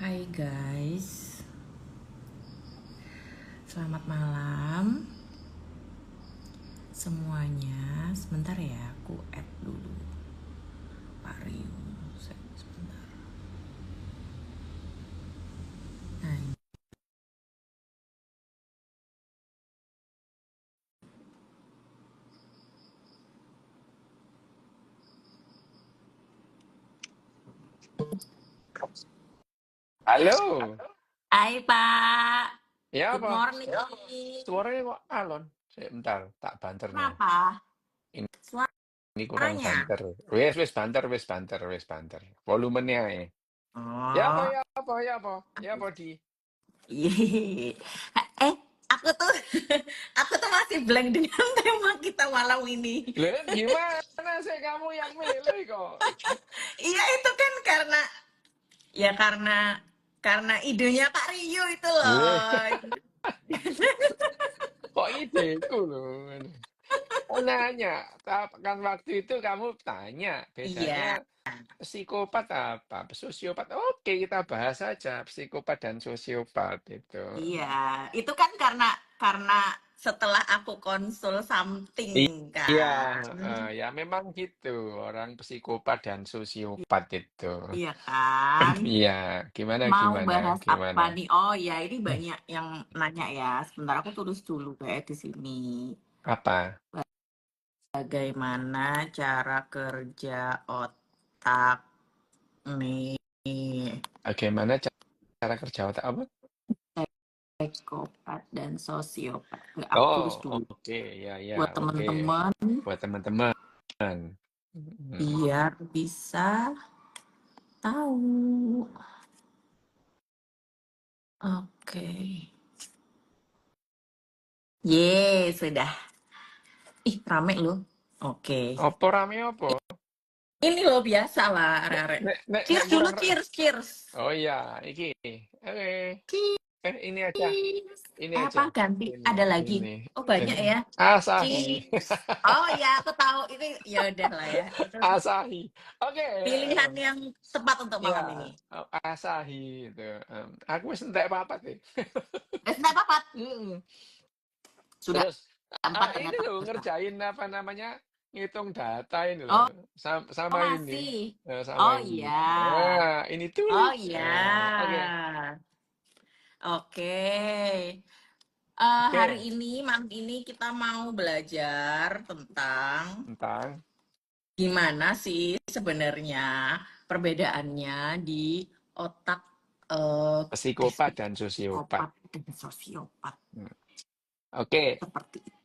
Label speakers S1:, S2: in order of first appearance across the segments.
S1: Hai guys, selamat malam semuanya. Sebentar ya, aku add dulu Pak Rio. Sebentar. Nah,
S2: Halo,
S1: hai Pak,
S2: ya
S1: good
S2: apa?
S1: morning.
S2: Suaranya kok alon? Sebentar, tak banter nih.
S1: Kenapa?
S2: Ini, ini kurang
S1: Suaranya?
S2: banter. Wes banter. Volumenya ya.
S1: Oh,
S2: Ya apa di?
S1: iya. Eh, aku tuh, aku tuh masih blank dengan tema kita malam ini.
S2: Lah gimana sih kamu yang milih kok?
S1: Iya itu kan karena idenya Pak Rio itu
S2: Lah,
S1: loh.
S2: kok ideku loh. Nanya, kan waktu itu kamu tanya,
S1: Iya.
S2: bedanya psikopat apa? Sosiopat. Oke, kita bahas saja psikopat dan sosiopat itu.
S1: Iya, itu kan karena setelah aku konsul something
S2: Iya,
S1: kan.
S2: ya memang gitu. Orang psikopat dan sosiopat itu.
S1: Iya kan?
S2: Iya, gimana,
S1: Mau
S2: gimana,
S1: bahas apa
S2: gimana?
S1: nih? Oh ya, ini banyak yang nanya ya. Sebentar aku tulis dulu kayak di sini.
S2: Apa?
S1: Bagaimana cara kerja otak nih?
S2: Bagaimana cara kerja otak apa?
S1: Psikopat dan sosiopat. Aku tulis
S2: Oh,
S1: dulu
S2: oke, ya,
S1: buat
S2: oke.
S1: teman-teman
S2: Buat teman-teman. Hmm.
S1: biar bisa tahu. Oke. Sudah. Ih, rame loh. Oke.
S2: Apa rame apa?
S1: Ini loh biasa lah,
S2: Nek,
S1: are-are.
S2: nek, nek, nek
S1: Cheers dulu,
S2: kurang.
S1: cheers.
S2: Oh iya, iki. Oke. Ini aja,
S1: Cheers.
S2: ini
S1: Apa
S2: aja.
S1: ganti? Ada lagi?
S2: Ini.
S1: Oh, banyak
S2: Ini.
S1: ya.
S2: Asahi.
S1: Cheers. Oh ya, aku tahu. Ini ya udah lah ya. Itu
S2: Asahi. Oke.
S1: pilihan yang tepat untuk malam
S2: Ya,
S1: ini.
S2: Asahi itu. Aku wis entek papat sih.
S1: Enggak apa-apa.
S2: Mm-mm.
S1: Sudah
S2: Terus
S1: empat
S2: ini
S1: ternyata
S2: loh
S1: susah.
S2: ngerjain apa namanya? Ngitung data ini loh.
S1: Oh,
S2: Sama ini.
S1: masih.
S2: Sama
S1: Oh
S2: ini.
S1: iya.
S2: Nah, ini
S1: Oh
S2: tulis.
S1: iya.
S2: Oke.
S1: Oke. Hari
S2: Oke.
S1: ini, malam ini kita mau belajar tentang
S2: Tentang
S1: gimana sih sebenarnya perbedaannya di otak
S2: psikopat dan sosiopat.
S1: psikopat dan sosiopat
S2: Hmm. Oke.
S1: seperti itu.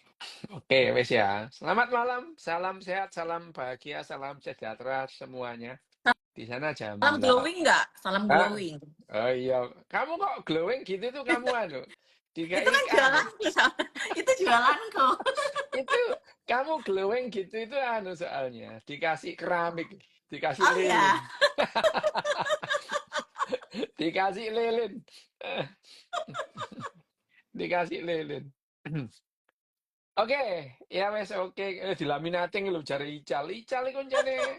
S2: Oke, wes ya. Selamat malam. Salam sehat, salam bahagia, salam sejahtera semuanya. Di sana jam
S1: Salam
S2: 8.
S1: glowing nggak? Salam
S2: Ah,
S1: glowing.
S2: oh iya, kamu kok glowing gitu tuh kamu anu.
S1: Itu kan
S2: Anu,
S1: jualanku, itu jualanku.
S2: itu kamu glowing gitu itu anu soalnya dikasih keramik, dikasih
S1: Oh
S2: lilin,
S1: ya,
S2: dikasih lilin, Eh, dikasih lilin. Oke, ya wes oke. Dilaminating lho jare Ical. Ical iku jane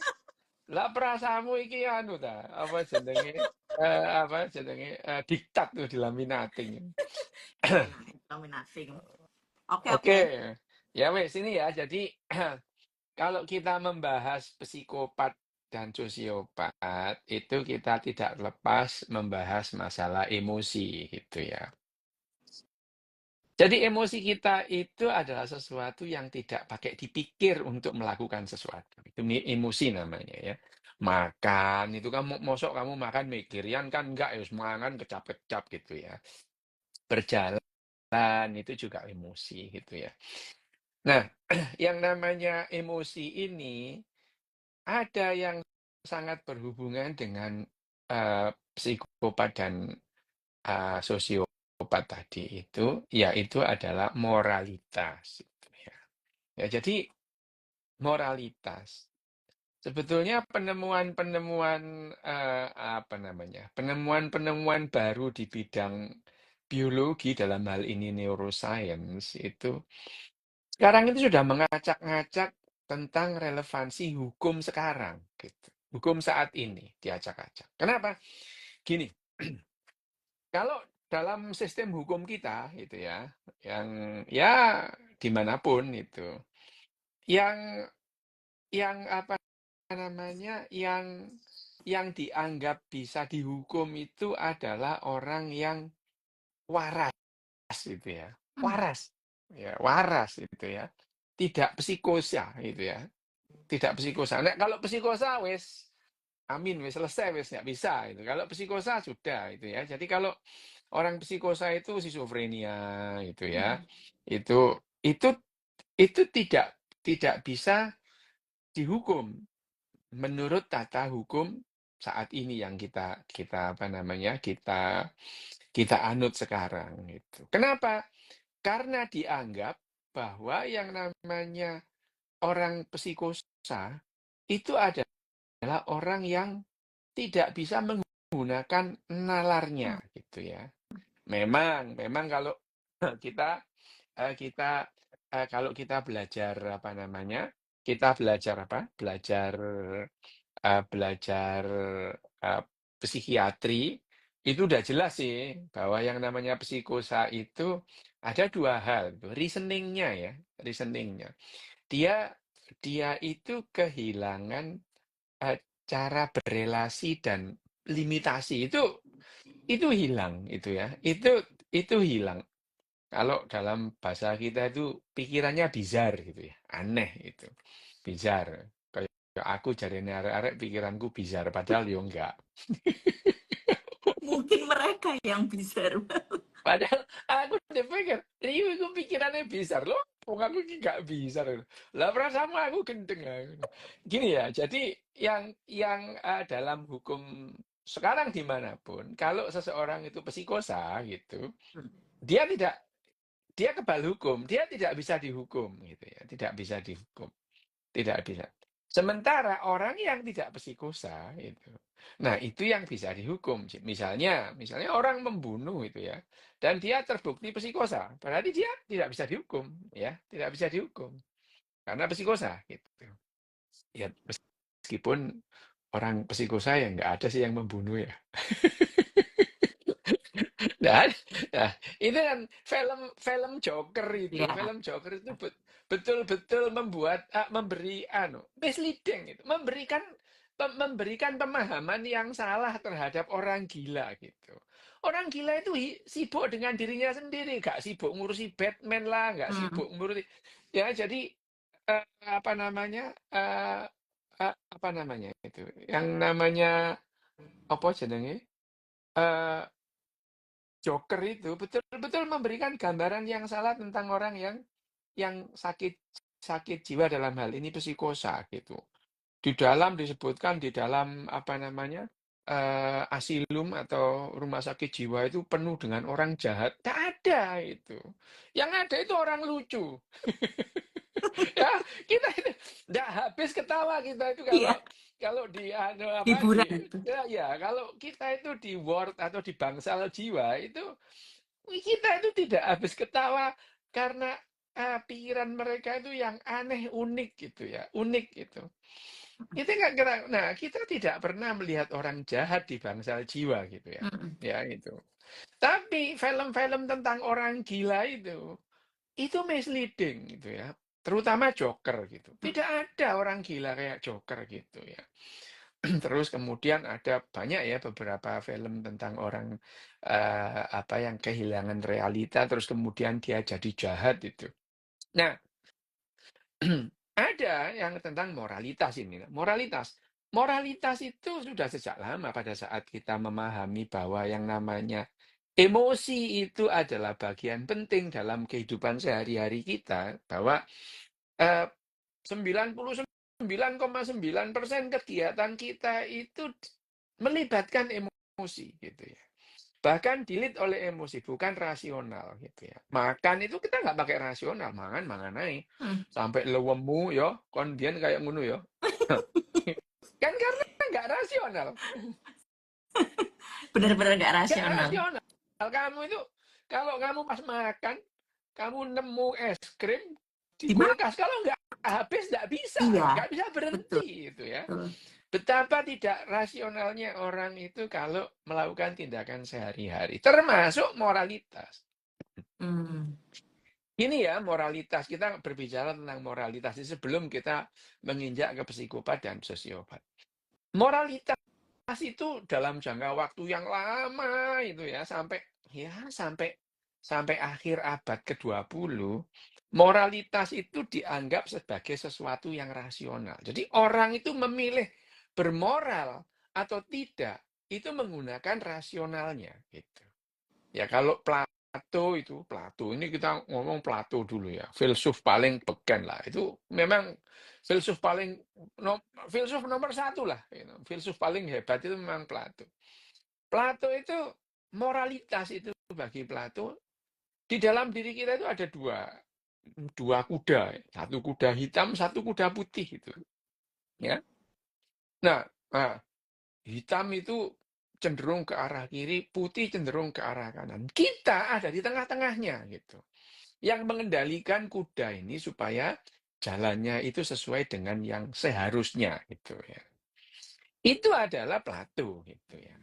S2: lah perasaanmu iki anu ta, apa jenenge diktat tuh dilaminating.
S1: nominating. Oke,
S2: Oke,
S1: oke.
S2: ya wes ini ya. Jadi kalau kita membahas psikopat dan sosiopat, itu kita tidak lepas membahas masalah emosi gitu ya. Jadi emosi kita itu adalah sesuatu yang tidak pakai dipikir untuk melakukan sesuatu. Itu emosi namanya ya. Makan itu kan mosok kamu makan mikirian kan enggak ya mangan kecap-kecap gitu ya. Berjalan itu juga emosi gitu ya. Nah, yang namanya emosi ini ada yang sangat berhubungan dengan psikopat dan sosiopat tadi itu, yaitu adalah moralitas. Gitu ya. Ya, jadi moralitas. Sebetulnya penemuan-penemuan apa namanya? Penemuan-penemuan baru di bidang biologi dalam hal ini neuroscience itu sekarang itu sudah mengacak-ngacak tentang relevansi hukum sekarang, gitu. Hukum saat ini diacak-acak. Kenapa? Gini. Kalau dalam sistem hukum kita itu ya, yang ya dimanapun itu, yang apa namanya, yang dianggap bisa dihukum itu adalah orang yang waras itu ya,
S1: Hmm.
S2: waras, ya waras itu ya, tidak psikosa itu ya, tidak psikosa. Nah, kalau psikosa wes amin, wes selesai, wes nggak bisa itu. Kalau psikosa sudah itu ya. Jadi kalau orang psikosa itu skizofrenia itu ya,
S1: Hmm.
S2: itu itu itu tidak bisa dihukum menurut tata hukum saat ini yang kita kita apa namanya kita kita anut sekarang itu. Kenapa? Karena dianggap bahwa yang namanya orang psikosa itu adalah orang yang tidak bisa menggunakan nalarnya
S1: Hmm.
S2: gitu ya. Memang kalau kita kita kalau kita belajar apa namanya, kita belajar apa, belajar psikiatri, itu udah jelas sih bahwa yang namanya psikosa itu ada dua hal, reasoning-nya ya, reasoning-nya. Dia dia itu kehilangan cara berelasi dan limitasi itu hilang itu ya. Itu hilang. Kalau dalam bahasa kita itu pikirannya bizar gitu ya. Aneh itu. Bizar. Kayak aku jarene arek-arek pikiranku bizar padahal yo enggak.
S1: Mungkin mereka yang bisa.
S2: Padahal aku udah pikir, iya aku pikirannya bizar loh. Wong aku iki gak bizar. Lah perasaanmu aku gendeng. Gini ya, jadi yang dalam hukum sekarang dimanapun, kalau seseorang itu psikosa gitu, dia tidak dia kebal hukum, dia tidak bisa dihukum gitu ya, tidak bisa dihukum, tidak bisa. Sementara orang yang tidak psikosa itu, nah itu yang bisa dihukum. Misalnya orang membunuh itu ya, dan dia terbukti psikosa, berarti dia tidak bisa dihukum, ya, tidak bisa dihukum karena psikosa gitu. Ya meskipun orang psikosa yang nggak ada sih yang membunuh ya. Dan, nah, itu kan film Joker itu,
S1: Ya.
S2: betul-betul memberi misleading itu, memberikan pemahaman yang salah terhadap orang gila gitu. Orang gila itu sibuk dengan dirinya sendiri, gak sibuk ngurusi Batman lah, gak
S1: Hmm.
S2: sibuk ngurusi ya jadi apa namanya apa namanya itu, yang namanya apa jenenge eh Joker itu betul-betul memberikan gambaran yang salah tentang orang yang sakit sakit jiwa dalam hal ini psikosa gitu. Di dalam disebutkan di dalam apa namanya asilum atau rumah sakit jiwa itu penuh dengan orang jahat. Tak ada itu. Yang ada itu orang lucu. Ya, kita itu nggak habis ketawa kita itu kalau
S1: Iya.
S2: kalau di apa
S1: Hiburan
S2: di
S1: itu.
S2: ya kalau kita itu di ward atau di bangsal jiwa itu kita itu tidak habis ketawa karena pikiran mereka itu yang aneh, unik gitu ya, unik gitu. Kita nggak kira, nah kita tidak pernah melihat orang jahat di bangsal jiwa gitu ya,
S1: Hmm.
S2: ya itu. Tapi film-film tentang orang gila itu misleading gitu ya, terutama Joker gitu. Tidak ada orang gila kayak Joker gitu ya. Terus kemudian ada banyak ya beberapa film tentang orang apa yang kehilangan realita terus kemudian dia jadi jahat itu. Nah, ada yang tentang moralitas ini. Moralitas. Moralitas itu sudah sejak lama pada saat kita memahami bahwa yang namanya emosi itu adalah bagian penting dalam kehidupan sehari-hari kita, bahwa eh, 99,9% kegiatan kita itu melibatkan emosi gitu ya. Bahkan dilit oleh emosi, bukan rasional gitu ya. Makan itu kita nggak pakai rasional, mangan aja.
S1: Hmm.
S2: Sampai lewemu ya, kon biyen kayak ngono ya. Kan karena nggak rasional.
S1: Benar-benar gak
S2: Nggak
S1: rasional.
S2: rasional. Kamu itu, kalau kamu pas makan, kamu nemu es krim di
S1: Dimakan.
S2: kulkas. Kalau nggak habis, nggak bisa.
S1: Iya.
S2: Nggak bisa
S1: Betul.
S2: berhenti gitu ya.
S1: Betul.
S2: Betapa tidak rasionalnya orang itu kalau melakukan tindakan sehari-hari, termasuk moralitas.
S1: Hmm.
S2: Ini ya moralitas, kita berbicara tentang moralitas sebelum kita menginjak ke psikopat dan sosiopat. Moralitas itu dalam jangka waktu yang lama itu ya sampai akhir abad ke-20, moralitas itu dianggap sebagai sesuatu yang rasional. Jadi orang itu memilih bermoral atau tidak itu menggunakan rasionalnya gitu. Ya kalau Plato ini kita ngomong Plato dulu ya, filsuf paling beken lah. Itu memang filsuf paling filsuf nomor satu lah. Gitu. Filsuf paling hebat itu memang Plato. Plato itu moralitas itu bagi Plato di dalam diri kita itu ada dua kuda, satu kuda hitam, satu kuda putih itu. Ya, nah, hitam itu cenderung ke arah kiri, putih cenderung ke arah kanan. Kita ada di tengah-tengahnya gitu. Yang mengendalikan kuda ini supaya jalannya itu sesuai dengan yang seharusnya gitu ya. Itu adalah Plato gitu ya.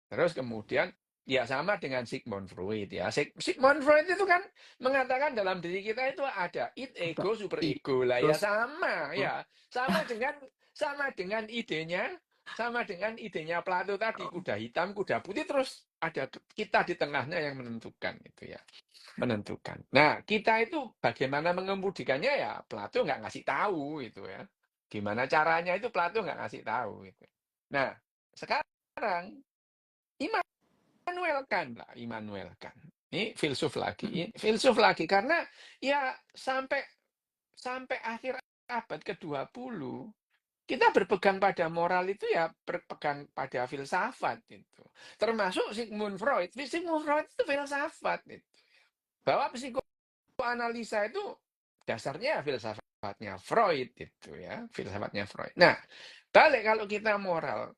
S2: Terus kemudian ya sama dengan Sigmund Freud ya. Sigmund Freud itu kan mengatakan dalam diri kita itu ada id,
S1: Ada
S2: ego, super ego lah ya
S1: ego.
S2: sama ya. Sama dengan idenya Plato tadi, kuda hitam, kuda putih, terus ada kita di tengahnya yang menentukan gitu ya. Menentukan. Nah, kita itu bagaimana mengemudikannya ya Plato nggak ngasih tahu itu ya. Gimana caranya itu Plato nggak ngasih tahu gitu. Nah, sekarang Immanuel Kant lah, Immanuel Kant. Ini filsuf lagi karena ya sampai sampai akhir abad ke-20 kita berpegang pada moral itu ya berpegang pada filsafat itu. Termasuk Sigmund Freud. Sigmund Freud itu filsafat itu. Bahwa psikoanalisa itu dasarnya filsafatnya Freud itu ya, filsafatnya Freud. Nah, balik kalau kita moral,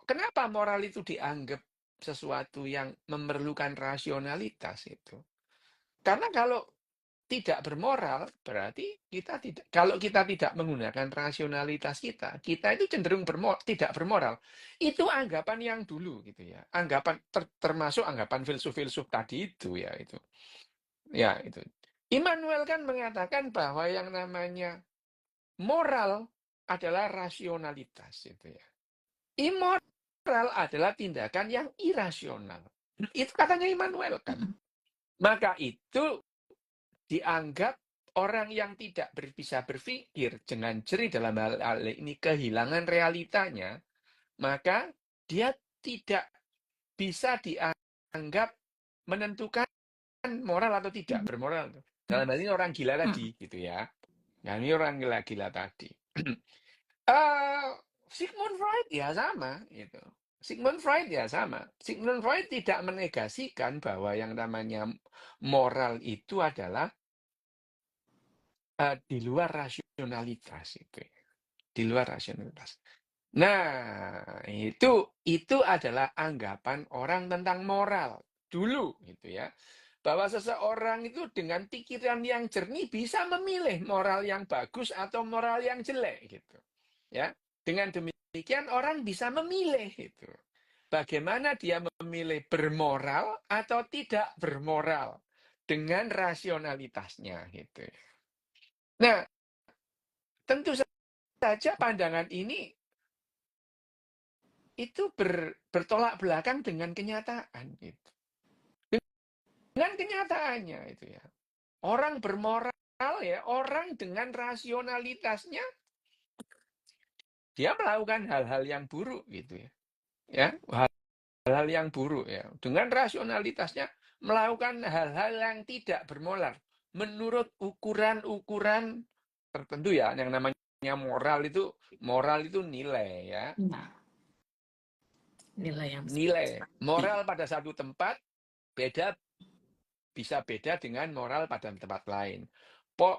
S2: kenapa moral itu dianggap sesuatu yang memerlukan rasionalitas itu? Karena kalau tidak bermoral, berarti kita tidak. Kalau kita tidak menggunakan rasionalitas kita itu cenderung tidak bermoral. Itu anggapan yang dulu gitu ya. Anggapan termasuk anggapan filsuf-filsuf tadi itu ya itu. Ya itu. Immanuel kan mengatakan bahwa yang namanya moral adalah rasionalitas itu ya. Immoral adalah tindakan yang irasional. Itu katanya Immanuel kan. Maka itu dianggap orang yang tidak bisa berpikir dengan jernih dalam hal ini kehilangan realitanya, maka dia tidak bisa dianggap menentukan moral atau tidak bermoral. Dalam hal ini orang gila tadi, gitu ya. Nah, ini orang gila-gila tadi. Sigmund Freud ya sama, gitu. Sigmund Freud ya sama. Sigmund Freud tidak menegasikan bahwa yang namanya moral itu adalah di luar rasionalitas itu, di luar rasionalitas. Nah, itu adalah anggapan orang tentang moral dulu gitu ya. Bahwa seseorang itu dengan pikiran yang jernih bisa memilih moral yang bagus atau moral yang jelek gitu. Ya. Dengan demikian orang bisa memilih itu. Bagaimana dia memilih bermoral atau tidak bermoral dengan rasionalitasnya gitu. Nah, tentu saja pandangan ini itu bertolak belakang dengan kenyataan gitu. Dengan kenyataannya itu ya. Orang bermoral ya, orang dengan rasionalitasnya dia melakukan hal-hal yang buruk gitu ya. Ya, hal-hal yang buruk ya. Dengan rasionalitasnya melakukan hal-hal yang tidak bermoral menurut ukuran-ukuran tertentu ya, yang namanya moral itu nilai ya.
S1: Nah, nilai yang
S2: Nilai
S1: pasti.
S2: moral pada satu tempat bisa beda dengan moral pada tempat lain.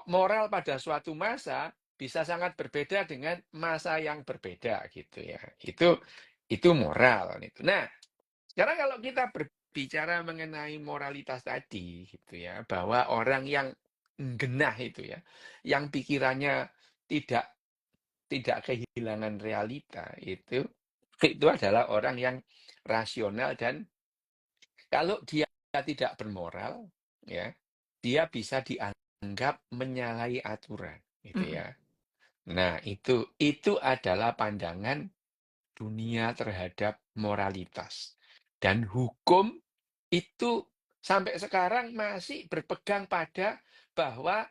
S2: Moral pada suatu masa bisa sangat berbeda dengan masa yang berbeda gitu ya. Itu moral gitu. Nah, sekarang kalau kita berbicara mengenai moralitas tadi gitu ya, bahwa orang yang genah itu ya, yang pikirannya tidak tidak kehilangan realita, itu adalah orang yang rasional, dan kalau dia tidak bermoral, ya, dia bisa dianggap menyalahi aturan, gitu
S1: Mm-mm.
S2: ya. Nah, itu adalah pandangan dunia terhadap moralitas. Dan hukum itu sampai sekarang masih berpegang pada bahwa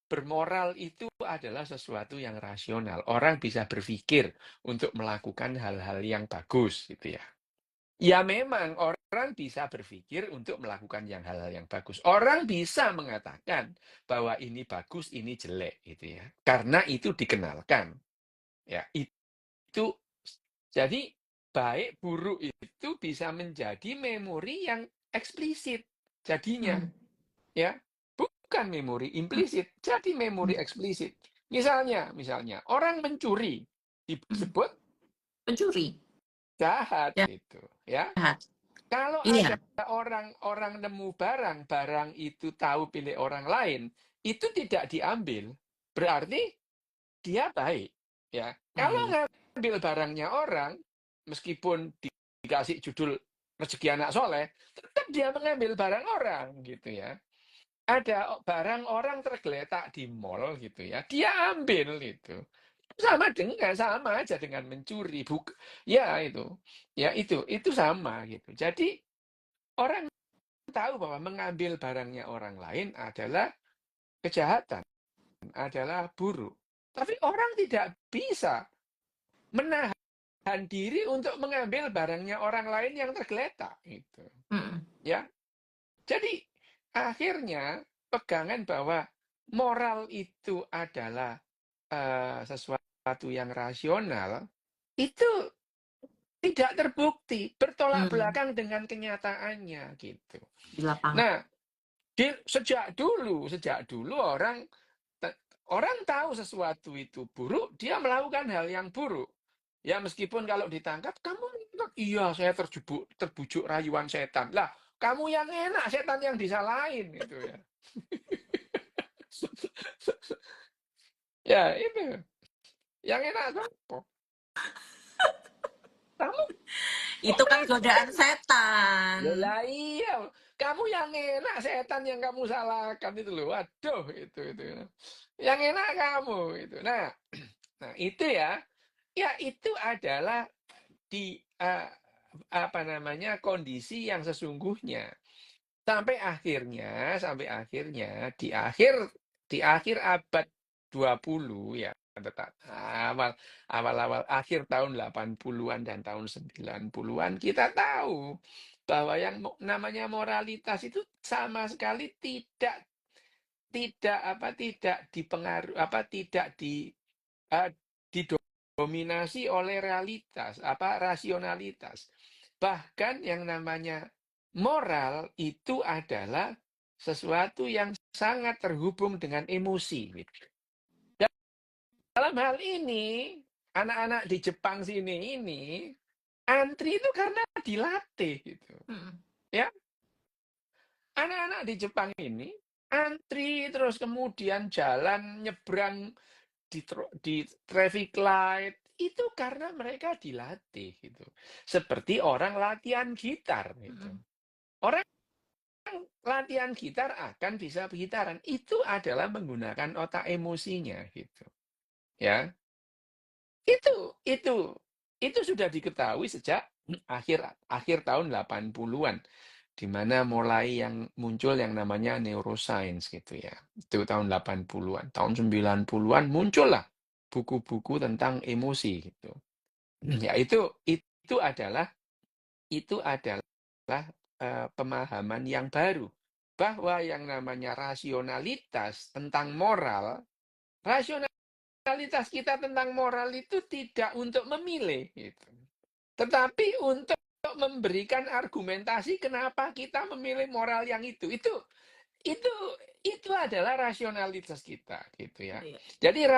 S2: bermoral itu adalah sesuatu yang rasional. Orang bisa berpikir untuk melakukan hal-hal yang bagus, gitu ya. Ya memang orang bisa berpikir untuk melakukan hal-hal yang bagus. Orang bisa mengatakan bahwa ini bagus, ini jelek, gitu ya. Karena itu dikenalkan. Ya, itu jadi baik buruk itu bisa menjadi memori yang eksplisit jadinya,
S1: Mm.
S2: ya. Bukan memori implisit, jadi memori
S1: Mm.
S2: eksplisit. Misalnya orang mencuri
S1: Mm.
S2: disebut
S1: Pencuri.
S2: jahat,
S1: Ya,
S2: gitu ya.
S1: jahat.
S2: Kalau ada
S1: Iya.
S2: orang nemu barang itu tahu pilih orang lain, itu tidak diambil, berarti dia baik, ya. Kalau
S1: Baik.
S2: ngambil barangnya orang, meskipun dikasih judul rezeki anak soleh, tetap dia mengambil barang orang, gitu ya. Ada barang orang tergeletak di mall, gitu ya, dia ambil itu. Sama aja dengan mencuri, ya itu sama gitu. Jadi orang tahu bahwa mengambil barangnya orang lain adalah kejahatan, adalah buruk. Tapi orang tidak bisa menahan diri untuk mengambil barangnya orang lain yang tergeletak, gitu.
S1: Mm.
S2: Ya. Jadi akhirnya pegangan bahwa moral itu adalah sesuatu yang rasional itu tidak terbukti, bertolak
S1: Mm.
S2: belakang dengan kenyataannya, gitu.
S1: Di lapangan.
S2: Nah, sejak dulu orang tahu sesuatu itu buruk, dia melakukan hal yang buruk. Ya meskipun kalau ditangkap, kamu iya saya terbujuk rayuan setan. Lah, kamu yang enak, setan yang disalahin gitu ya. Ya itu, yang enak apa? Kamu kok
S1: Itu kan godaan
S2: ngelakuin?
S1: setan.
S2: Lah iya, kamu yang enak, setan yang kamu salahkan itu loh. Waduh, itu. Yang enak kamu itu. Nah itu ya, itu adalah di apa namanya kondisi yang sesungguhnya. Sampai akhirnya di akhir abad 20 ya, tetap awal-awal akhir tahun 80-an dan tahun 90-an kita tahu bahwa yang namanya moralitas itu sama sekali tidak dipengaruhi tidak didominasi oleh rasionalitas. Bahkan yang namanya moral itu adalah sesuatu yang sangat terhubung dengan emosi, gitu. Dalam hal ini, anak-anak di Jepang sini ini antri itu karena dilatih, gitu.
S1: Mm.
S2: Ya, anak-anak di Jepang ini antri terus kemudian jalan nyebrang di traffic light itu karena mereka dilatih, gitu. Seperti orang latihan gitar, gitu.
S1: Mm.
S2: Orang latihan gitar akan bisa gitaran itu adalah menggunakan otak emosinya, gitu. Ya. Itu sudah diketahui sejak akhir akhir tahun 80-an, di mana mulai yang muncul yang namanya neuroscience, gitu ya. Itu tahun 80-an. Tahun 90-an muncullah buku-buku tentang emosi, gitu. Ya itu adalah pemahaman yang baru bahwa yang namanya rasionalitas tentang moral, rasionalitas kita tentang moral itu tidak untuk memilih, gitu. Tetapi untuk memberikan argumentasi kenapa kita memilih moral yang itu. Itu itu adalah rasionalitas kita, gitu ya.
S1: Iya.
S2: Jadi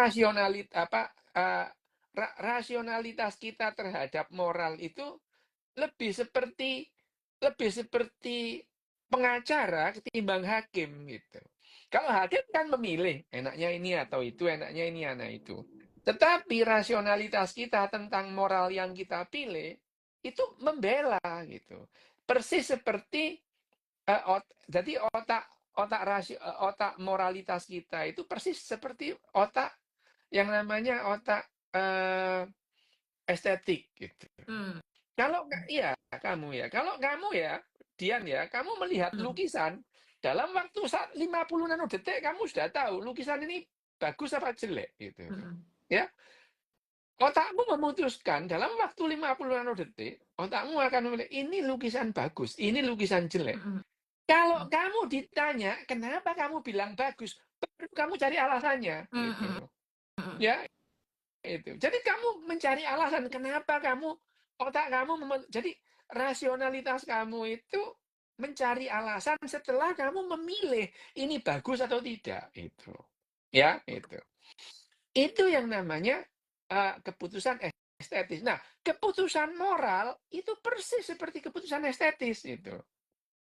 S2: rasionalitas kita terhadap moral itu lebih seperti pengacara ketimbang hakim, gitu. Kalau hakim kan memilih enaknya ini atau itu, enaknya ini anak itu. Tetapi rasionalitas kita tentang moral yang kita pilih itu membela gitu. Persis seperti jadi otak moralitas kita itu persis seperti otak yang namanya otak estetik gitu.
S1: Hmm.
S2: Kalau kalau kamu ya, Dian ya, kamu melihat
S1: Hmm.
S2: lukisan dalam waktu 50 nanodetik kamu sudah tahu lukisan ini bagus apa jelek gitu.
S1: Hmm.
S2: Ya, otakmu memutuskan dalam waktu 50 nanodetik, otakmu akan memilih ini lukisan bagus, ini lukisan jelek.
S1: Hmm.
S2: Kalau kamu ditanya kenapa kamu bilang bagus, baru kamu cari alasannya
S1: Hmm.
S2: gitu.
S1: Hmm. Hmm.
S2: Ya, itu. Jadi kamu mencari alasan kenapa otak kamu jadi rasionalitas kamu itu mencari alasan setelah kamu memilih ini bagus atau tidak itu. Ya, itu. Itu yang namanya keputusan estetis. Nah, keputusan moral itu persis seperti keputusan estetis itu.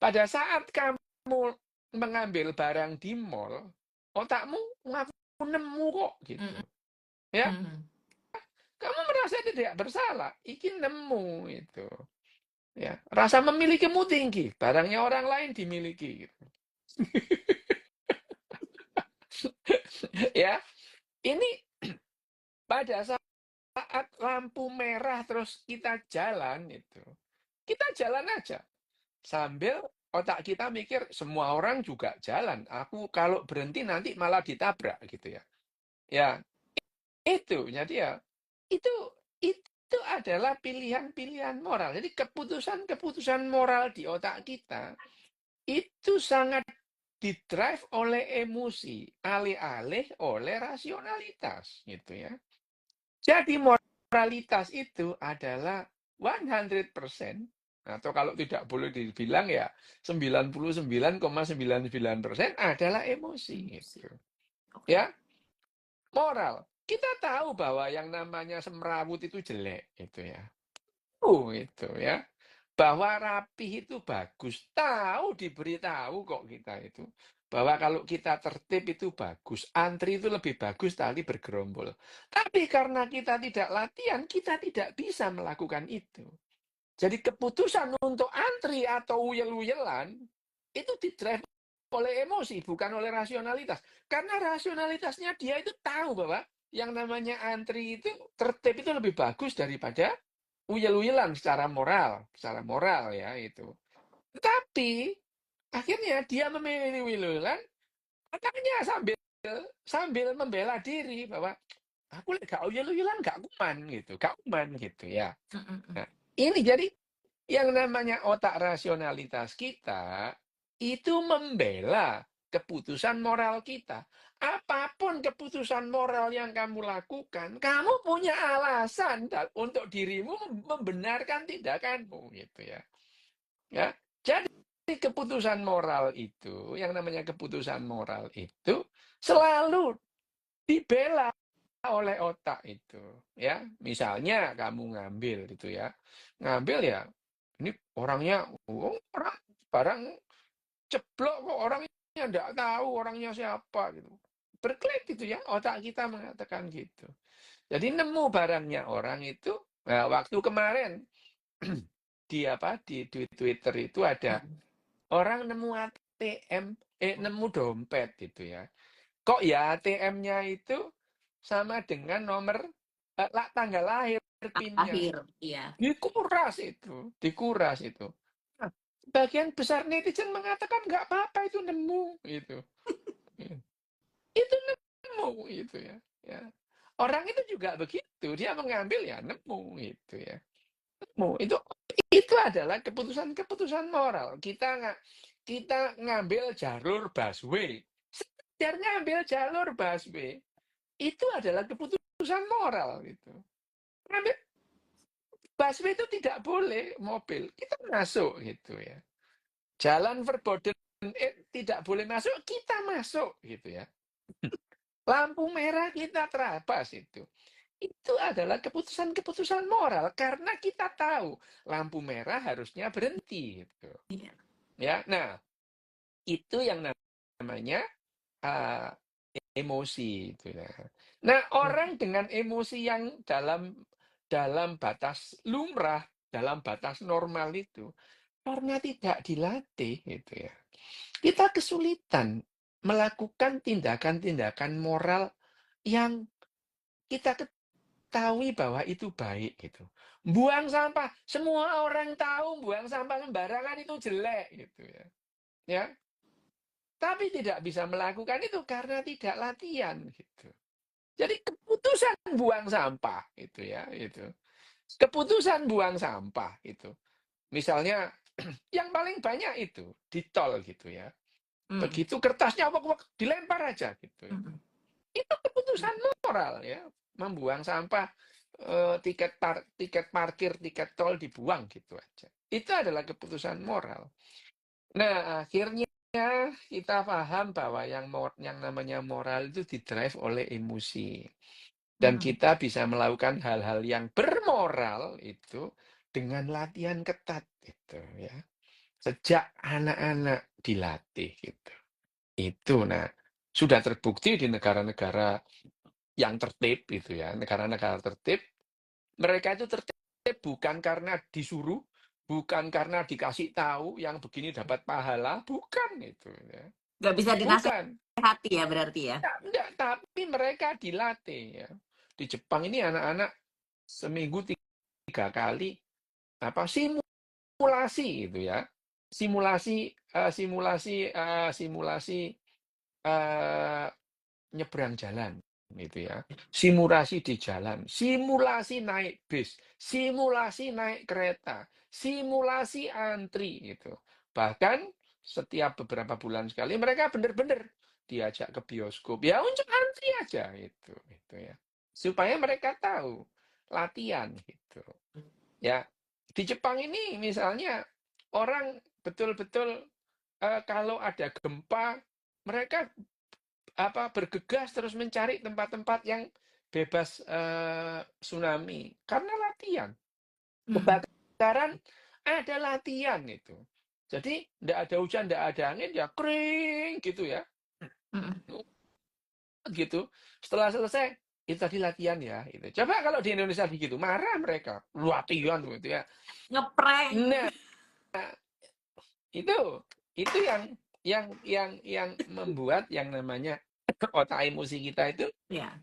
S2: Pada saat kamu mengambil barang di mall, otakmu ngaku nemu kok gitu.
S1: Hmm.
S2: Ya,
S1: Hmm.
S2: kamu merasa tidak bersalah, iki nemu itu. Ya, rasa memilikimu tinggi, barangnya orang lain dimiliki gitu. Ya, ini pada saat lampu merah terus kita jalan itu. Kita jalan aja sambil otak kita mikir semua orang juga jalan. Aku kalau berhenti nanti malah ditabrak gitu ya. Ya, itu. Jadi ya itu adalah pilihan-pilihan moral. Jadi keputusan-keputusan moral di otak kita itu sangat didrive oleh emosi, alih-alih oleh rasionalitas gitu ya. Jadi moralitas itu adalah 100% atau kalau tidak boleh dibilang ya 99,99% adalah emosi
S1: Emosi.
S2: gitu.
S1: Oke.
S2: Ya, moral. Kita tahu bahwa yang namanya semrawut itu jelek gitu ya. Itu ya. Bahwa rapih itu bagus. Tahu diberitahu kok kita itu. Bahwa kalau kita tertib itu bagus. Antri itu lebih bagus tali bergerombol. Tapi karena kita tidak latihan, kita tidak bisa melakukan itu. Jadi keputusan untuk antri atau uyel-uyelan itu didrive oleh emosi, bukan oleh rasionalitas. Karena rasionalitasnya dia itu tahu bahwa yang namanya antri itu tertib itu lebih bagus daripada uyel-uyelan secara moral ya itu. Tetapi akhirnya dia memilih uyel-uyelan, makanya sambil sambil membela diri bahwa aku gak uyel-uyelan gak kuman gitu ya.
S1: Hmm. Hmm.
S2: Nah, ini jadi yang namanya otak rasionalitas kita itu membela keputusan moral kita. Apapun keputusan moral yang kamu lakukan, kamu punya alasan untuk dirimu membenarkan tindakanmu gitu ya. Ya. Jadi keputusan moral itu, yang namanya keputusan moral itu selalu dibela oleh otak itu ya. Misalnya kamu ngambil gitu ya. Ngambil ya ini orangnya orang barang ceblok kok orangnya enggak tahu orangnya siapa gitu. Berklik gitu ya, otak kita mengatakan gitu. Jadi nemu barangnya orang itu waktu kemarin di Twitter itu ada
S1: Hmm.
S2: orang nemu ATM nemu dompet gitu ya. Kok ya ATM-nya itu sama dengan nomor tanggal lahir PIN-nya.
S1: Akhir. Iya.
S2: Dikuras itu. Nah, sebagian besar netizen mengatakan nggak apa-apa itu nemu gitu. Ya. Itu nemu gitu ya. Ya. Orang itu juga begitu, dia mengambil ya nemu gitu ya. Nemu itu adalah keputusan-keputusan moral. Kita ngambil jalur busway. Sekedar ngambil jalur busway itu adalah keputusan moral gitu. Ngambil busway itu tidak boleh mobil, kita masuk gitu ya. Jalan verboten tidak boleh masuk, kita masuk gitu ya. Lampu merah kita terabas itu. Itu adalah keputusan-keputusan moral karena kita tahu lampu merah harusnya berhenti gitu.
S1: Iya.
S2: Ya. Nah, itu yang namanya uh, emosi itu ya. Nah, orang dengan emosi yang dalam batas lumrah, dalam batas normal itu, karena tidak dilatih gitu ya, kita kesulitan melakukan tindakan-tindakan moral yang kita ketahui bahwa itu baik gitu. Buang sampah, semua orang tahu buang sampah sembarangan itu jelek gitu ya. Ya, tapi tidak bisa melakukan itu karena tidak latihan gitu. Jadi keputusan buang sampah itu ya, itu. Keputusan buang sampah itu. Misalnya yang paling banyak itu di tol gitu ya.
S1: Mm,
S2: Begitu kertasnya dilempar aja gitu ya.
S1: mm,
S2: Itu keputusan moral ya, membuang sampah, tiket parkir, tiket tol dibuang gitu aja. Itu adalah keputusan moral. Nah, akhirnya kita paham bahwa yang namanya moral itu didrive oleh emosi. Dan
S1: mm.
S2: kita bisa melakukan hal-hal yang bermoral itu dengan latihan ketat gitu ya. Sejak anak-anak dilatih gitu. Itu nah sudah terbukti di negara-negara yang tertib gitu ya. Negara-negara tertib, mereka itu tertib bukan karena disuruh, bukan karena dikasih tahu yang begini dapat pahala, bukan itu ya.
S1: Nggak bisa
S2: Bukan.
S1: dinasehati ya berarti ya.
S2: Enggak, tapi mereka dilatih ya. Di Jepang ini anak-anak seminggu 3 kali apa simulasi gitu ya. Simulasi nyebrang jalan gitu ya. Simulasi di jalan, simulasi naik bis, simulasi naik kereta, simulasi antri gitu. Bahkan setiap beberapa bulan sekali mereka benar-benar diajak ke bioskop. Ya untuk antri aja itu ya. Supaya mereka tahu latihan gitu. Ya. Di Jepang ini misalnya orang betul-betul kalau ada gempa mereka bergegas terus mencari tempat-tempat yang bebas tsunami karena latihan.
S1: Mm,
S2: Kebakaran ada latihan itu. Jadi tidak ada hujan, tidak ada angin, ya kering gitu ya.
S1: mm.
S2: Gitu. Setelah selesai, itu tadi latihan ya. Itu. Coba kalau di Indonesia begitu, marah mereka. Latihan gitu ya.
S1: Ngeprank.
S2: Nah, itu itu yang membuat yang namanya otak emosi kita itu
S1: Ya.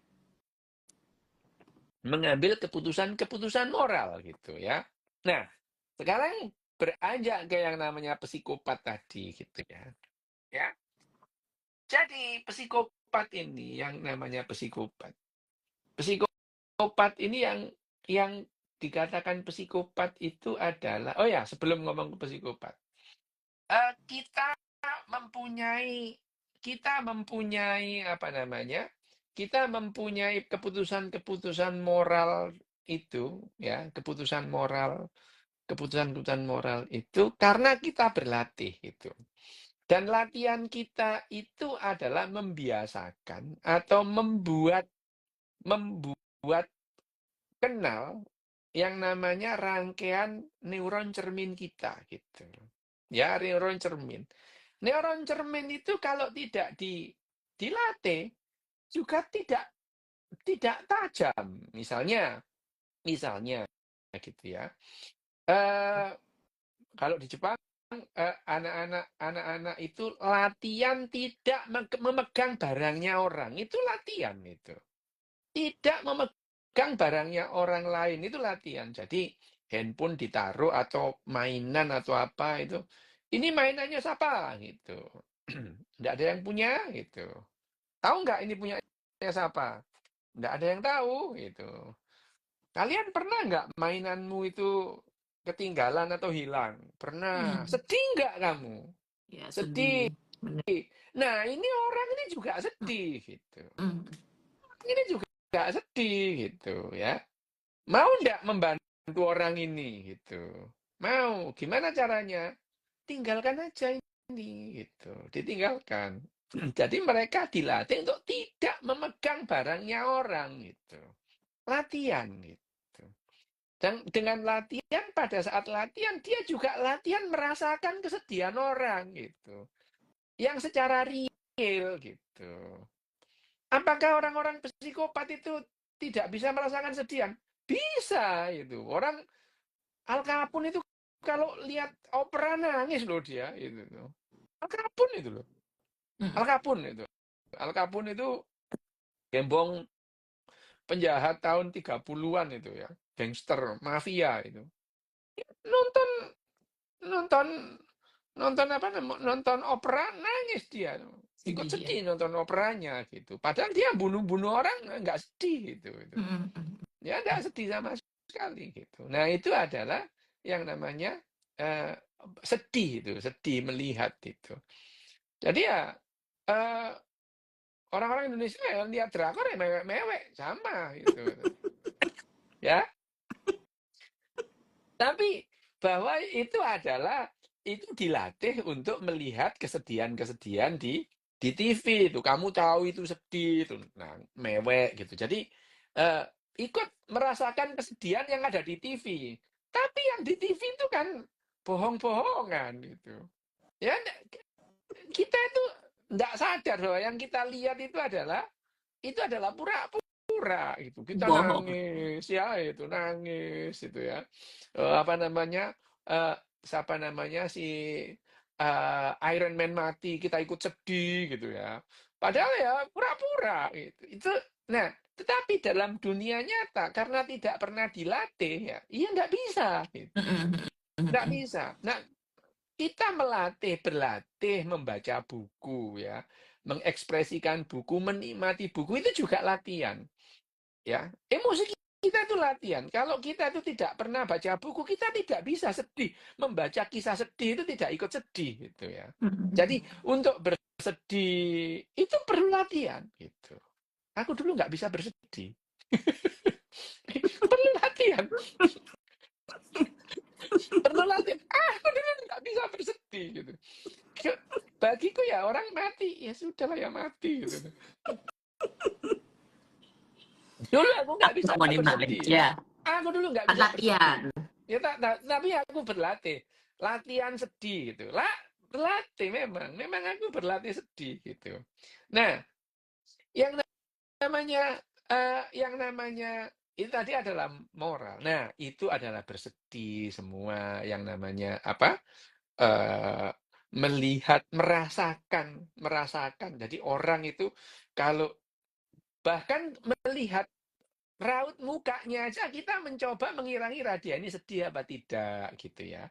S2: mengambil keputusan-keputusan moral gitu ya. Nah, sekarang beranjak ke yang namanya psikopat tadi gitu ya. Ya. Jadi psikopat ini yang namanya psikopat. Psikopat ini yang dikatakan psikopat itu adalah oh ya, sebelum ngomong ke psikopat. Kita mempunyai apa namanya? Kita mempunyai keputusan-keputusan moral itu ya, keputusan-keputusan moral itu karena kita berlatih gitu. Dan latihan kita itu adalah membiasakan atau membuat kenal yang namanya rangkaian neuron cermin kita gitu. Ya, neuron cermin. Neuron cermin itu kalau tidak dilatih juga tidak tajam. Misalnya gitu ya. Eh kalau di Jepang anak-anak itu latihan tidak memegang barangnya orang. Itu latihan itu. Tidak memegang barangnya orang lain itu latihan. Jadi handphone ditaruh atau mainan atau apa itu. Ini mainannya siapa gitu. Tidak ada yang punya gitu. Tahu nggak ini punya siapa? Nggak ada yang tahu gitu. Kalian pernah nggak mainanmu itu ketinggalan atau hilang? Pernah.
S1: Mm.
S2: Sedih nggak kamu?
S1: Ya
S2: Sedih.
S1: sedih. Bener.
S2: Nah ini orang ini juga sedih gitu.
S1: Mm.
S2: Ini juga sedih gitu ya. Mau nggak membantu orang ini gitu? Mau. Gimana caranya? Tinggalkan aja ini gitu. Ditinggalkan. Jadi mereka dilatih untuk tidak memegang barangnya orang gitu. Latihan gitu. Dan dengan latihan pada saat latihan dia juga latihan merasakan kesedihan orang gitu. Yang secara real gitu. Apakah orang-orang psikopat itu tidak bisa merasakan kesedihan? Bisa itu. Orang Al Capone itu kalau lihat opera nangis loh dia itu. Al Capone itu loh.
S1: Mm.
S2: Al Capone itu. Al Capone itu gembong penjahat tahun 30-an itu ya. Gangster, mafia itu. Nonton nonton nonton apa nonton opera nangis dia. Ikut
S1: Sedih ya.
S2: sedih nonton operanya gitu. Padahal dia bunuh-bunuh orang nggak sedih gitu.
S1: Mm, mm,
S2: Ya nggak sedih sama sekali gitu. Nah itu adalah yang namanya eh, sedih itu, sedih melihat itu. Jadi ya eh, orang-orang Indonesia ya lihat drakor ya mewek-mewek sama gitu. Ya, tapi bahwa itu dilatih untuk melihat kesedihan-kesedihan di TV itu. Kamu tahu itu sedih itu. Nah, mewek gitu. Jadi eh, ikut merasakan kesedihan yang ada di TV. Tapi yang di TV itu kan bohong-bohongan gitu. Ya, kita itu nggak sadar bahwa yang kita lihat itu adalah pura-pura itu. Kita
S1: bohong.
S2: nangis ya itu nangis itu ya. Apa namanya siapa namanya si Iron Man mati kita ikut sedih gitu ya. Padahal ya pura-pura gitu. Itu nah, tetapi dalam dunia nyata karena tidak pernah dilatih ya, iya nggak bisa gitu.
S1: Mm, mm,
S2: Nggak
S1: mm,
S2: bisa. Nah, kita berlatih membaca buku ya, mengekspresikan buku, menikmati buku itu juga latihan ya. Emosi kita itu latihan. Kalau kita itu tidak pernah baca buku, kita tidak bisa sedih. Membaca kisah sedih itu tidak ikut sedih gitu ya.
S1: mm.
S2: Jadi untuk bersedih itu perlu latihan gitu. Aku dulu nggak bisa bersedih. Perlu latihan. Perlu latihan. Aku dulu nggak bisa bersedih gitu. Bagiku ya orang mati, ya sudahlah ya mati gitu. Dulu aku nggak
S1: Aku
S2: bisa
S1: nggak mau dibalik
S2: bersedih.
S1: ya.
S2: Aku dulu nggak bisa bersedih.
S1: Latihan.
S2: Ya tapi aku berlatih, latihan sedih gitu. Berlatih memang aku berlatih sedih gitu. Nah, yang yang namanya itu tadi adalah moral. Nah, itu adalah bersedih semua yang namanya apa? eh Melihat, merasakan. Jadi orang itu kalau bahkan melihat raut mukanya aja kita mencoba mengira-ngira dia ini sedih apa tidak gitu ya.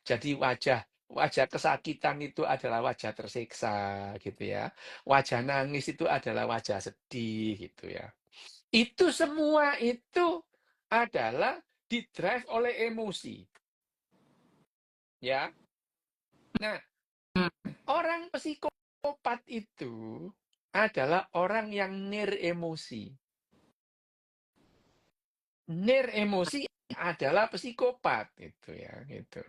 S2: Jadi wajah wajah kesakitan itu adalah wajah tersiksa gitu ya. Wajah nangis itu adalah wajah sedih gitu ya. Itu semua itu adalah didrive oleh emosi ya. Nah,
S1: Mm,
S2: orang psikopat itu adalah orang yang nir emosi. Nir emosi adalah psikopat gitu ya, gitu.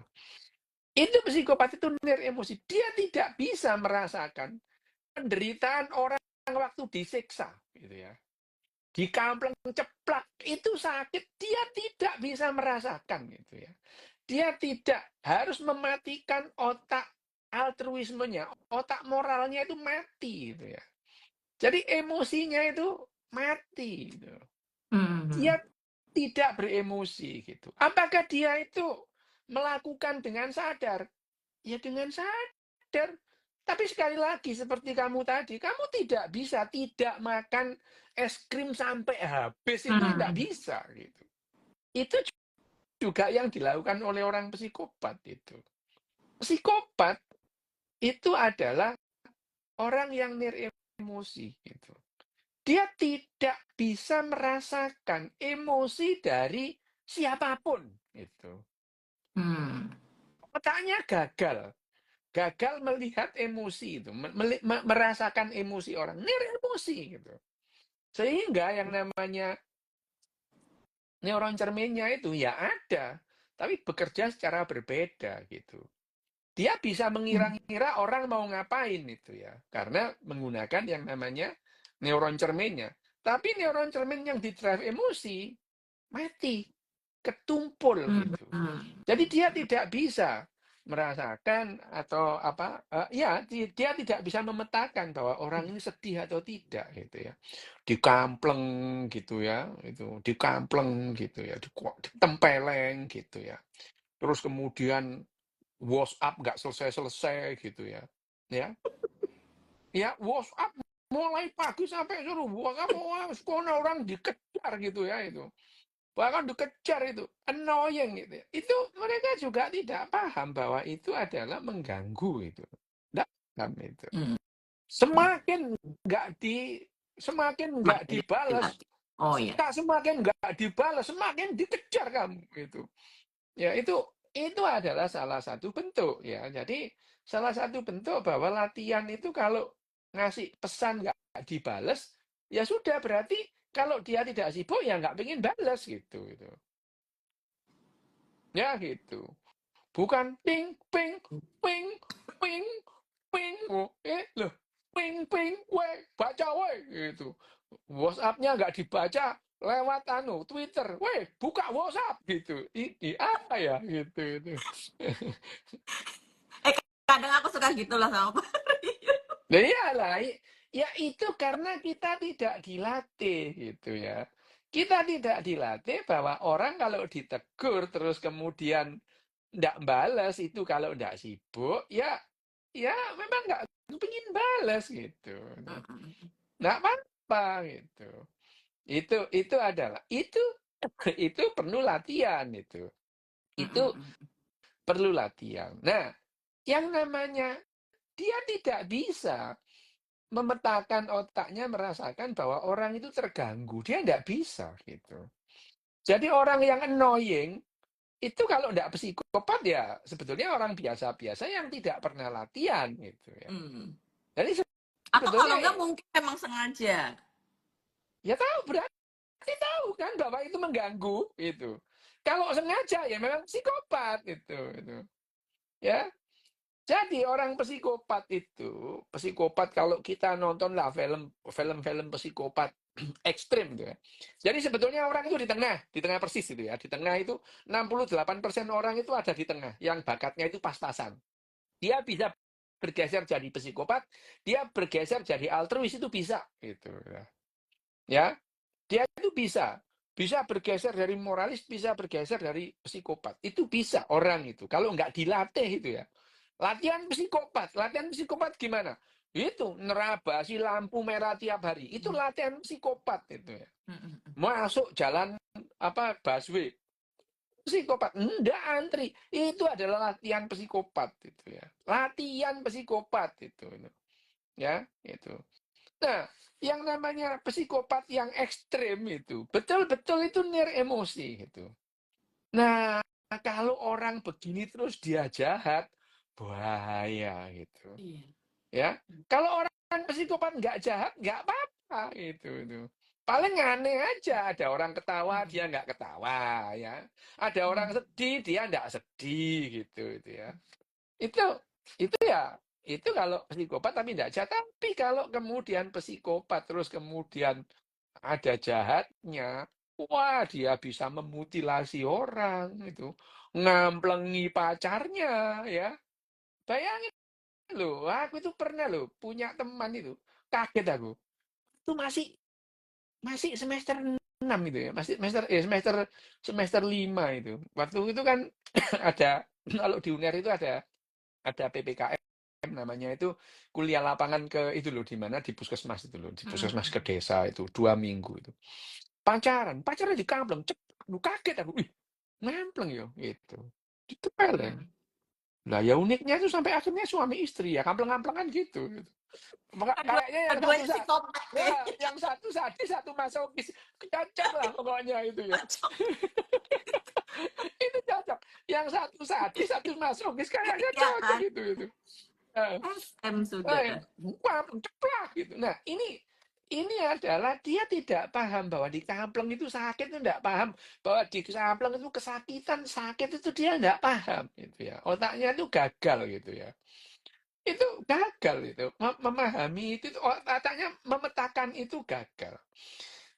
S2: Itu psikopat itu nir emosi. Dia tidak bisa merasakan penderitaan orang waktu disiksa gitu ya. Dikampleng ceplak itu sakit, dia tidak bisa merasakan gitu ya. Dia tidak harus mematikan otak altruismenya, otak moralnya itu mati gitu ya. Jadi emosinya itu mati gitu.
S1: mm,
S2: Dia tidak beremosi gitu. Apakah dia itu melakukan dengan sadar? Ya dengan sadar. Tapi sekali lagi seperti kamu tadi, kamu tidak bisa tidak makan es krim sampai habis itu tidak
S1: mm.
S2: bisa gitu. Itu juga yang dilakukan oleh orang psikopat itu. Psikopat itu adalah orang yang nir emosi gitu. Dia tidak bisa merasakan emosi dari siapapun gitu.
S1: Hmm.
S2: Otaknya gagal melihat emosi itu, merasakan emosi orang, nir emosi gitu. Sehingga yang namanya neuron cerminnya itu ya ada, tapi bekerja secara berbeda gitu. Dia bisa mengira-ngira orang mau ngapain itu ya, karena menggunakan yang namanya neuron cerminnya. Tapi neuron cermin yang didrive emosi mati, ketumpul
S1: Hmm.
S2: gitu.
S1: Hmm.
S2: Jadi dia tidak bisa merasakan atau apa, ya dia tidak bisa memetakan bahwa orang ini sedih atau tidak gitu ya. Dikampleng gitu ya, itu dikampleng gitu ya, ditempeleng gitu ya. Terus kemudian WhatsApp nggak selesai-selesai gitu ya. Ya, ya WhatsApp mulai pagi sampai suruh WhatsApp, wah, sekolah orang dikejar gitu ya itu. Bahkan dikejar itu, annoying gitu ya. Itu mereka juga tidak paham bahwa itu adalah mengganggu itu. Nggak paham itu.
S1: Hmm.
S2: Semakin nggak di semakin nggak
S1: Makin
S2: dibalas,
S1: dilatih. Oh ya.
S2: semakin nggak dibalas, semakin dikejar kamu gitu. Ya itu adalah salah satu bentuk ya. Jadi salah satu bentuk bahwa latihan itu kalau ngasih pesan nggak dibales, ya sudah berarti kalau dia tidak sibuk ya nggak pengen balas gitu. Ya gitu. Bukan ping ping ping ping ping. Oh, loh, ping ping, weh, baca weh gitu. WhatsApp-nya nggak dibaca lewat Twitter. Weh, buka WhatsApp gitu. Ini apa ya gitu itu.
S1: Kadang aku suka gitu lah sama Pak Rio.
S2: Nah, iyalah, ya itu karena kita tidak dilatih gitu ya. Kita tidak dilatih bahwa orang kalau ditegur terus kemudian nggak balas itu kalau nggak sibuk, ya memang nggak pengen balas gitu. Nggak apa-apa gitu. Itu adalah itu perlu latihan itu. Itu perlu latihan. Nah, yang namanya dia tidak bisa memetakan otaknya merasakan bahwa orang itu terganggu. Dia nggak bisa gitu. Jadi orang yang annoying itu kalau nggak psikopat ya sebetulnya orang biasa-biasa yang tidak pernah latihan gitu ya. Jadi
S1: Atau kalau
S2: sebetulnya
S1: enggak mungkin memang sengaja.
S2: ya berarti tahu kan bahwa itu mengganggu itu. Kalau sengaja ya memang psikopat itu. Ya. Jadi orang psikopat kalau kita nonton lah film-film psikopat ekstrim gitu ya. Jadi sebetulnya orang itu di tengah persis itu ya. Di tengah itu 68% orang itu ada di tengah, yang bakatnya itu pas-pasan. Dia bisa bergeser jadi psikopat, dia bergeser jadi altruis itu bisa gitu ya. Ya, dia itu bisa bergeser dari moralis, bisa bergeser dari psikopat. Itu bisa orang itu. Kalau nggak dilatih itu ya. Latihan psikopat gimana? Itu nerabasi lampu merah tiap hari. Itu latihan psikopat itu ya. Masuk jalan busway. Psikopat, enggak antri. Itu adalah latihan psikopat itu ya. Latihan psikopat itu. Ya, itu. Nah, yang namanya psikopat yang ekstrem itu, betul-betul itu emosi gitu. Nah, kalau orang begini terus dia jahat, bahaya gitu.
S1: Iya.
S2: Ya, kalau orang psikopat nggak jahat, nggak apa-apa itu. Paling aneh aja, ada orang ketawa dia nggak ketawa ya. Ada orang sedih dia nggak sedih gitu ya. Itu ya, itu kalau psikopat tapi tidak jahat. Tapi kalau kemudian psikopat terus kemudian ada jahatnya, wah dia bisa memutilasi orang itu, ngamplengi pacarnya ya. Bayangin loh, aku itu pernah loh punya teman itu, kaget aku. Itu masih semester 6 itu ya, masih semester 5 itu. Waktu itu kan ada kalau di UNER itu ada PPKM namanya itu kuliah lapangan ke itu loh di mana di puskesmas itu loh di puskesmas ke desa itu 2 minggu itu pacaran di kampleng cepet lu kaget aku wih ngampleng yo gitu ditepeleng lah ya uniknya itu sampai akhirnya suami istri ya kampleng-kamplengan gitu. Kayaknya
S1: Dua-duanya psikopat deh.
S2: yang satu sadis satu masokis cocok lah pokoknya itu ya. Itu cocok yang satu sadis satu masokis kayaknya
S1: Ya
S2: cocok
S1: kan?
S2: itu. Eh,
S1: SM sudah.
S2: wah, ceplak gitu. Nah, ini adalah dia tidak paham bahwa di kampleng itu sakit itu tidak paham bahwa di kampleng itu kesakitan sakit itu dia tidak paham gitu ya. Otaknya itu gagal gitu ya. Itu gagal itu memahami itu otaknya memetakan itu gagal.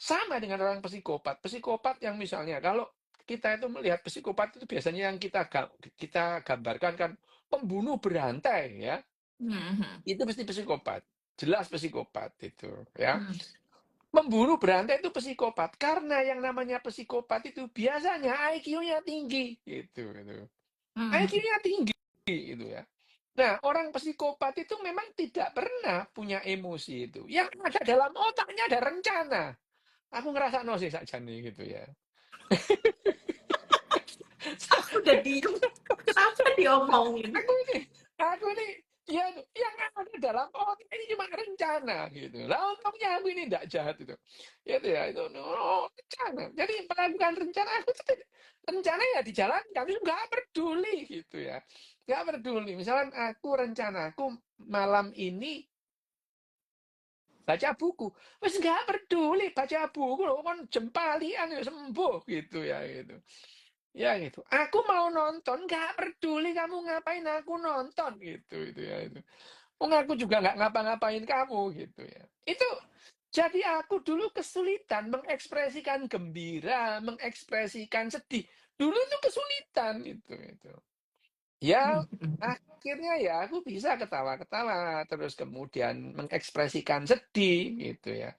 S2: Sama dengan orang psikopat. Psikopat yang misalnya kalau kita itu melihat psikopat itu biasanya yang kita gambarkan kan pembunuh berantai ya,
S1: Mhm.
S2: itu pasti psikopat. Jelas psikopat itu ya.
S1: Mhm.
S2: Pembunuh berantai itu psikopat karena yang namanya psikopat itu biasanya IQ-nya tinggi gitu.
S1: Mhm.
S2: IQ-nya tinggi gitu ya. Nah, orang psikopat itu memang tidak pernah punya emosi itu. Yang ada dalam otaknya ada rencana. Aku ngerasa no sih sakjane gitu ya.
S1: Aku udah diem. Kenapa diomongin?
S2: Aku ini ya yang ada dalam otak ini cuma rencana gitu. Lah untungnya aku ini tidak jahat itu. Itu ya itu rencana. Jadi melakukan rencana aku itu rencana ya dijalankan, itu nggak peduli gitu ya. Nggak peduli. Misalkan aku rencanaku malam ini baca buku, wes nggak peduli baca buku loh kan jempalian ya sembuh gitu ya gitu. Ya gitu. Aku mau nonton, nggak peduli kamu ngapain, aku nonton gitu ya itu. Wong aku juga nggak ngapa-ngapain kamu gitu ya. Itu jadi aku dulu kesulitan mengekspresikan gembira, mengekspresikan sedih. Dulu itu kesulitan itu. Ya
S1: Mhm.
S2: akhirnya ya aku bisa ketawa-ketawa terus kemudian mengekspresikan sedih gitu ya.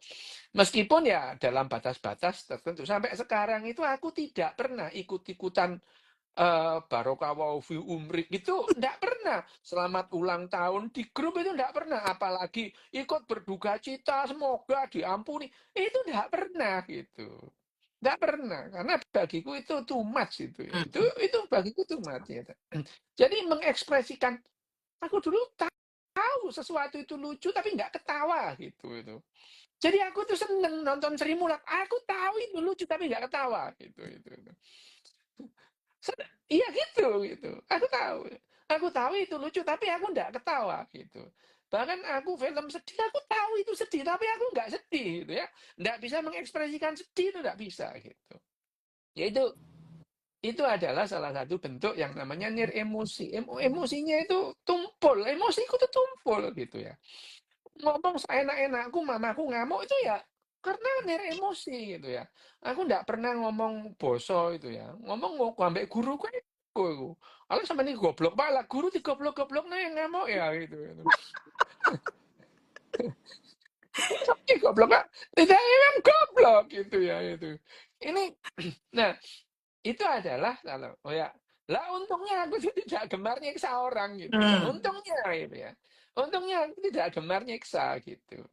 S2: Meskipun ya dalam batas-batas tertentu sampai sekarang itu aku tidak pernah ikut-ikutan barokah wow fi umrik itu enggak pernah. Selamat ulang tahun di grup itu enggak pernah. Apalagi ikut berduka cita, semoga diampuni. Itu enggak pernah gitu. Enggak pernah. Karena bagiku itu too much itu ya.
S1: Mhm.
S2: Itu bagiku too much ya. Jadi mengekspresikan, aku dulu tahu sesuatu itu lucu tapi enggak ketawa gitu itu. Jadi aku tuh seneng nonton Sri Mulat. Aku tahu itu lucu tapi enggak ketawa gitu. Iya gitu. Aku tahu itu lucu, tapi aku nggak ketawa gitu. Bahkan aku film sedih, aku tahu itu sedih, tapi aku nggak sedih gitu ya. Nggak bisa mengekspresikan sedih itu nggak bisa gitu. Ya itu adalah salah satu bentuk yang namanya nir emosi. Emosinya itu tumpul, emosiku tuh tumpul gitu ya. Ngomong seenak-enakku, mamaku ngamuk itu ya karena nir emosi gitu ya. Aku ndak pernah ngomong boso itu ya. Ngomong mau ambek guruku iku. Ala sampe ini goblok pala, guru digoblok-goblokno yang ngamuk ya gitu. Tapi goblok Kak, tidak emang goblok gitu ya itu. Ini nah itu adalah kalau oh ya, lah untungnya aku tuh tidak gemar nyiksa orang gitu ya,
S1: Hmm.
S2: untungnya gitu ya. Untungnya aku tidak gemar nyiksa gitu.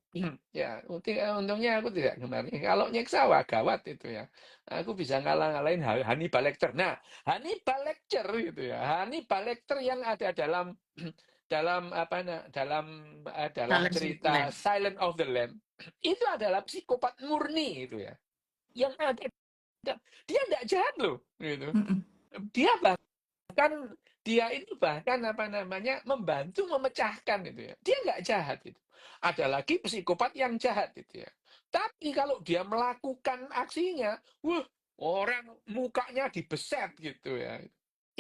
S2: Ya, untungnya aku tidak gemar kalau nyiksa wah gawat itu ya. Aku bisa ngalah-ngalahin Hannibal Lecter. Nah, Hannibal Lecter gitu ya. Hannibal Lecter yang ada dalam dalam apa dalam
S1: Silence of the
S2: cerita
S1: Lamb.
S2: Silent of the Lamb itu adalah psikopat murni itu ya. Yang ada dia tidak jahat loh gitu.
S1: Mhm.
S2: Dia bahkan dia itu bahkan apa namanya membantu memecahkan itu ya. Dia nggak jahat itu. Ada lagi psikopat yang jahat itu ya. Tapi kalau dia melakukan aksinya, wah orang mukanya dibeset gitu ya.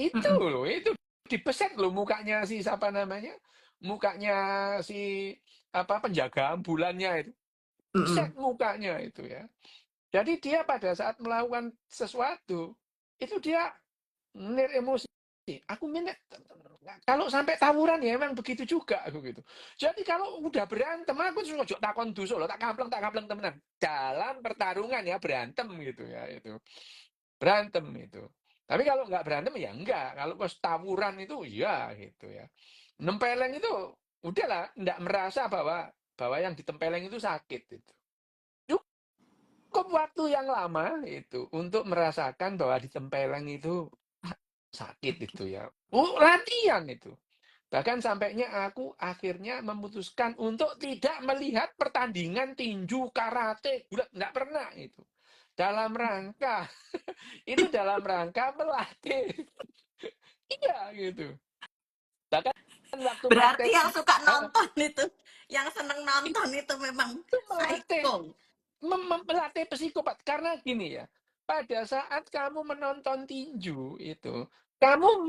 S2: Itu
S1: Mhm.
S2: loh, itu dibeset loh mukanya si siapa namanya, mukanya si apa penjaga ambulannya itu, beset
S1: Mhm.
S2: mukanya itu ya. Jadi dia pada saat melakukan sesuatu itu dia nir emosi. Aku minta kalau sampai tawuran ya emang begitu juga aku gitu. Jadi kalau udah berantem aku terus ojo takon dosa loh, tak kampleng temenan. Dalam pertarungan ya berantem gitu ya itu. Berantem itu. Tapi kalau nggak berantem ya enggak. Kalau pas tawuran itu ya gitu ya. Nempeleng itu udahlah enggak merasa bahwa bahwa yang ditempeleng itu sakit itu. Cukup waktu yang lama itu untuk merasakan bahwa ditempeleng itu sakit itu ya. Latihan itu. Bahkan sampainya aku akhirnya memutuskan untuk tidak melihat pertandingan tinju, karate, gulat, nggak pernah itu. Dalam rangka, itu dalam rangka melatih. Iya gitu. Bahkan waktu
S1: Berarti
S2: praktek,
S1: yang suka
S2: eh,
S1: nonton itu, yang seneng nonton itu memang
S2: itu melatih,
S1: psycho.
S2: melatih psikopat. Karena gini ya, pada saat kamu menonton tinju itu, kamu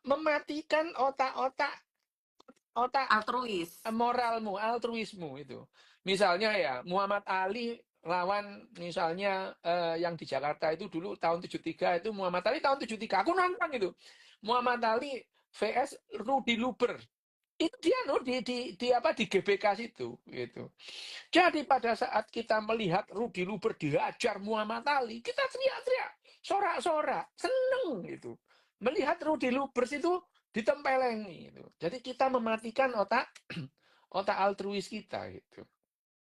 S2: mematikan otak-otak otak
S1: Altruis.
S2: moralmu, altruismu itu. Misalnya ya, Muhammad Ali lawan misalnya yang di Jakarta itu dulu tahun 73 itu Muhammad Ali tahun 73. Aku nonton itu. Muhammad Ali VS Rudy Luber. Itu dia di GBK situ gitu. Jadi pada saat kita melihat Rudy Luber dihajar Muhammad Ali, kita teriak-teriak, sorak-sorak, seneng gitu. Melihat Rudy Luber itu ditempelengi gitu. Jadi kita mematikan otak otak altruis kita gitu.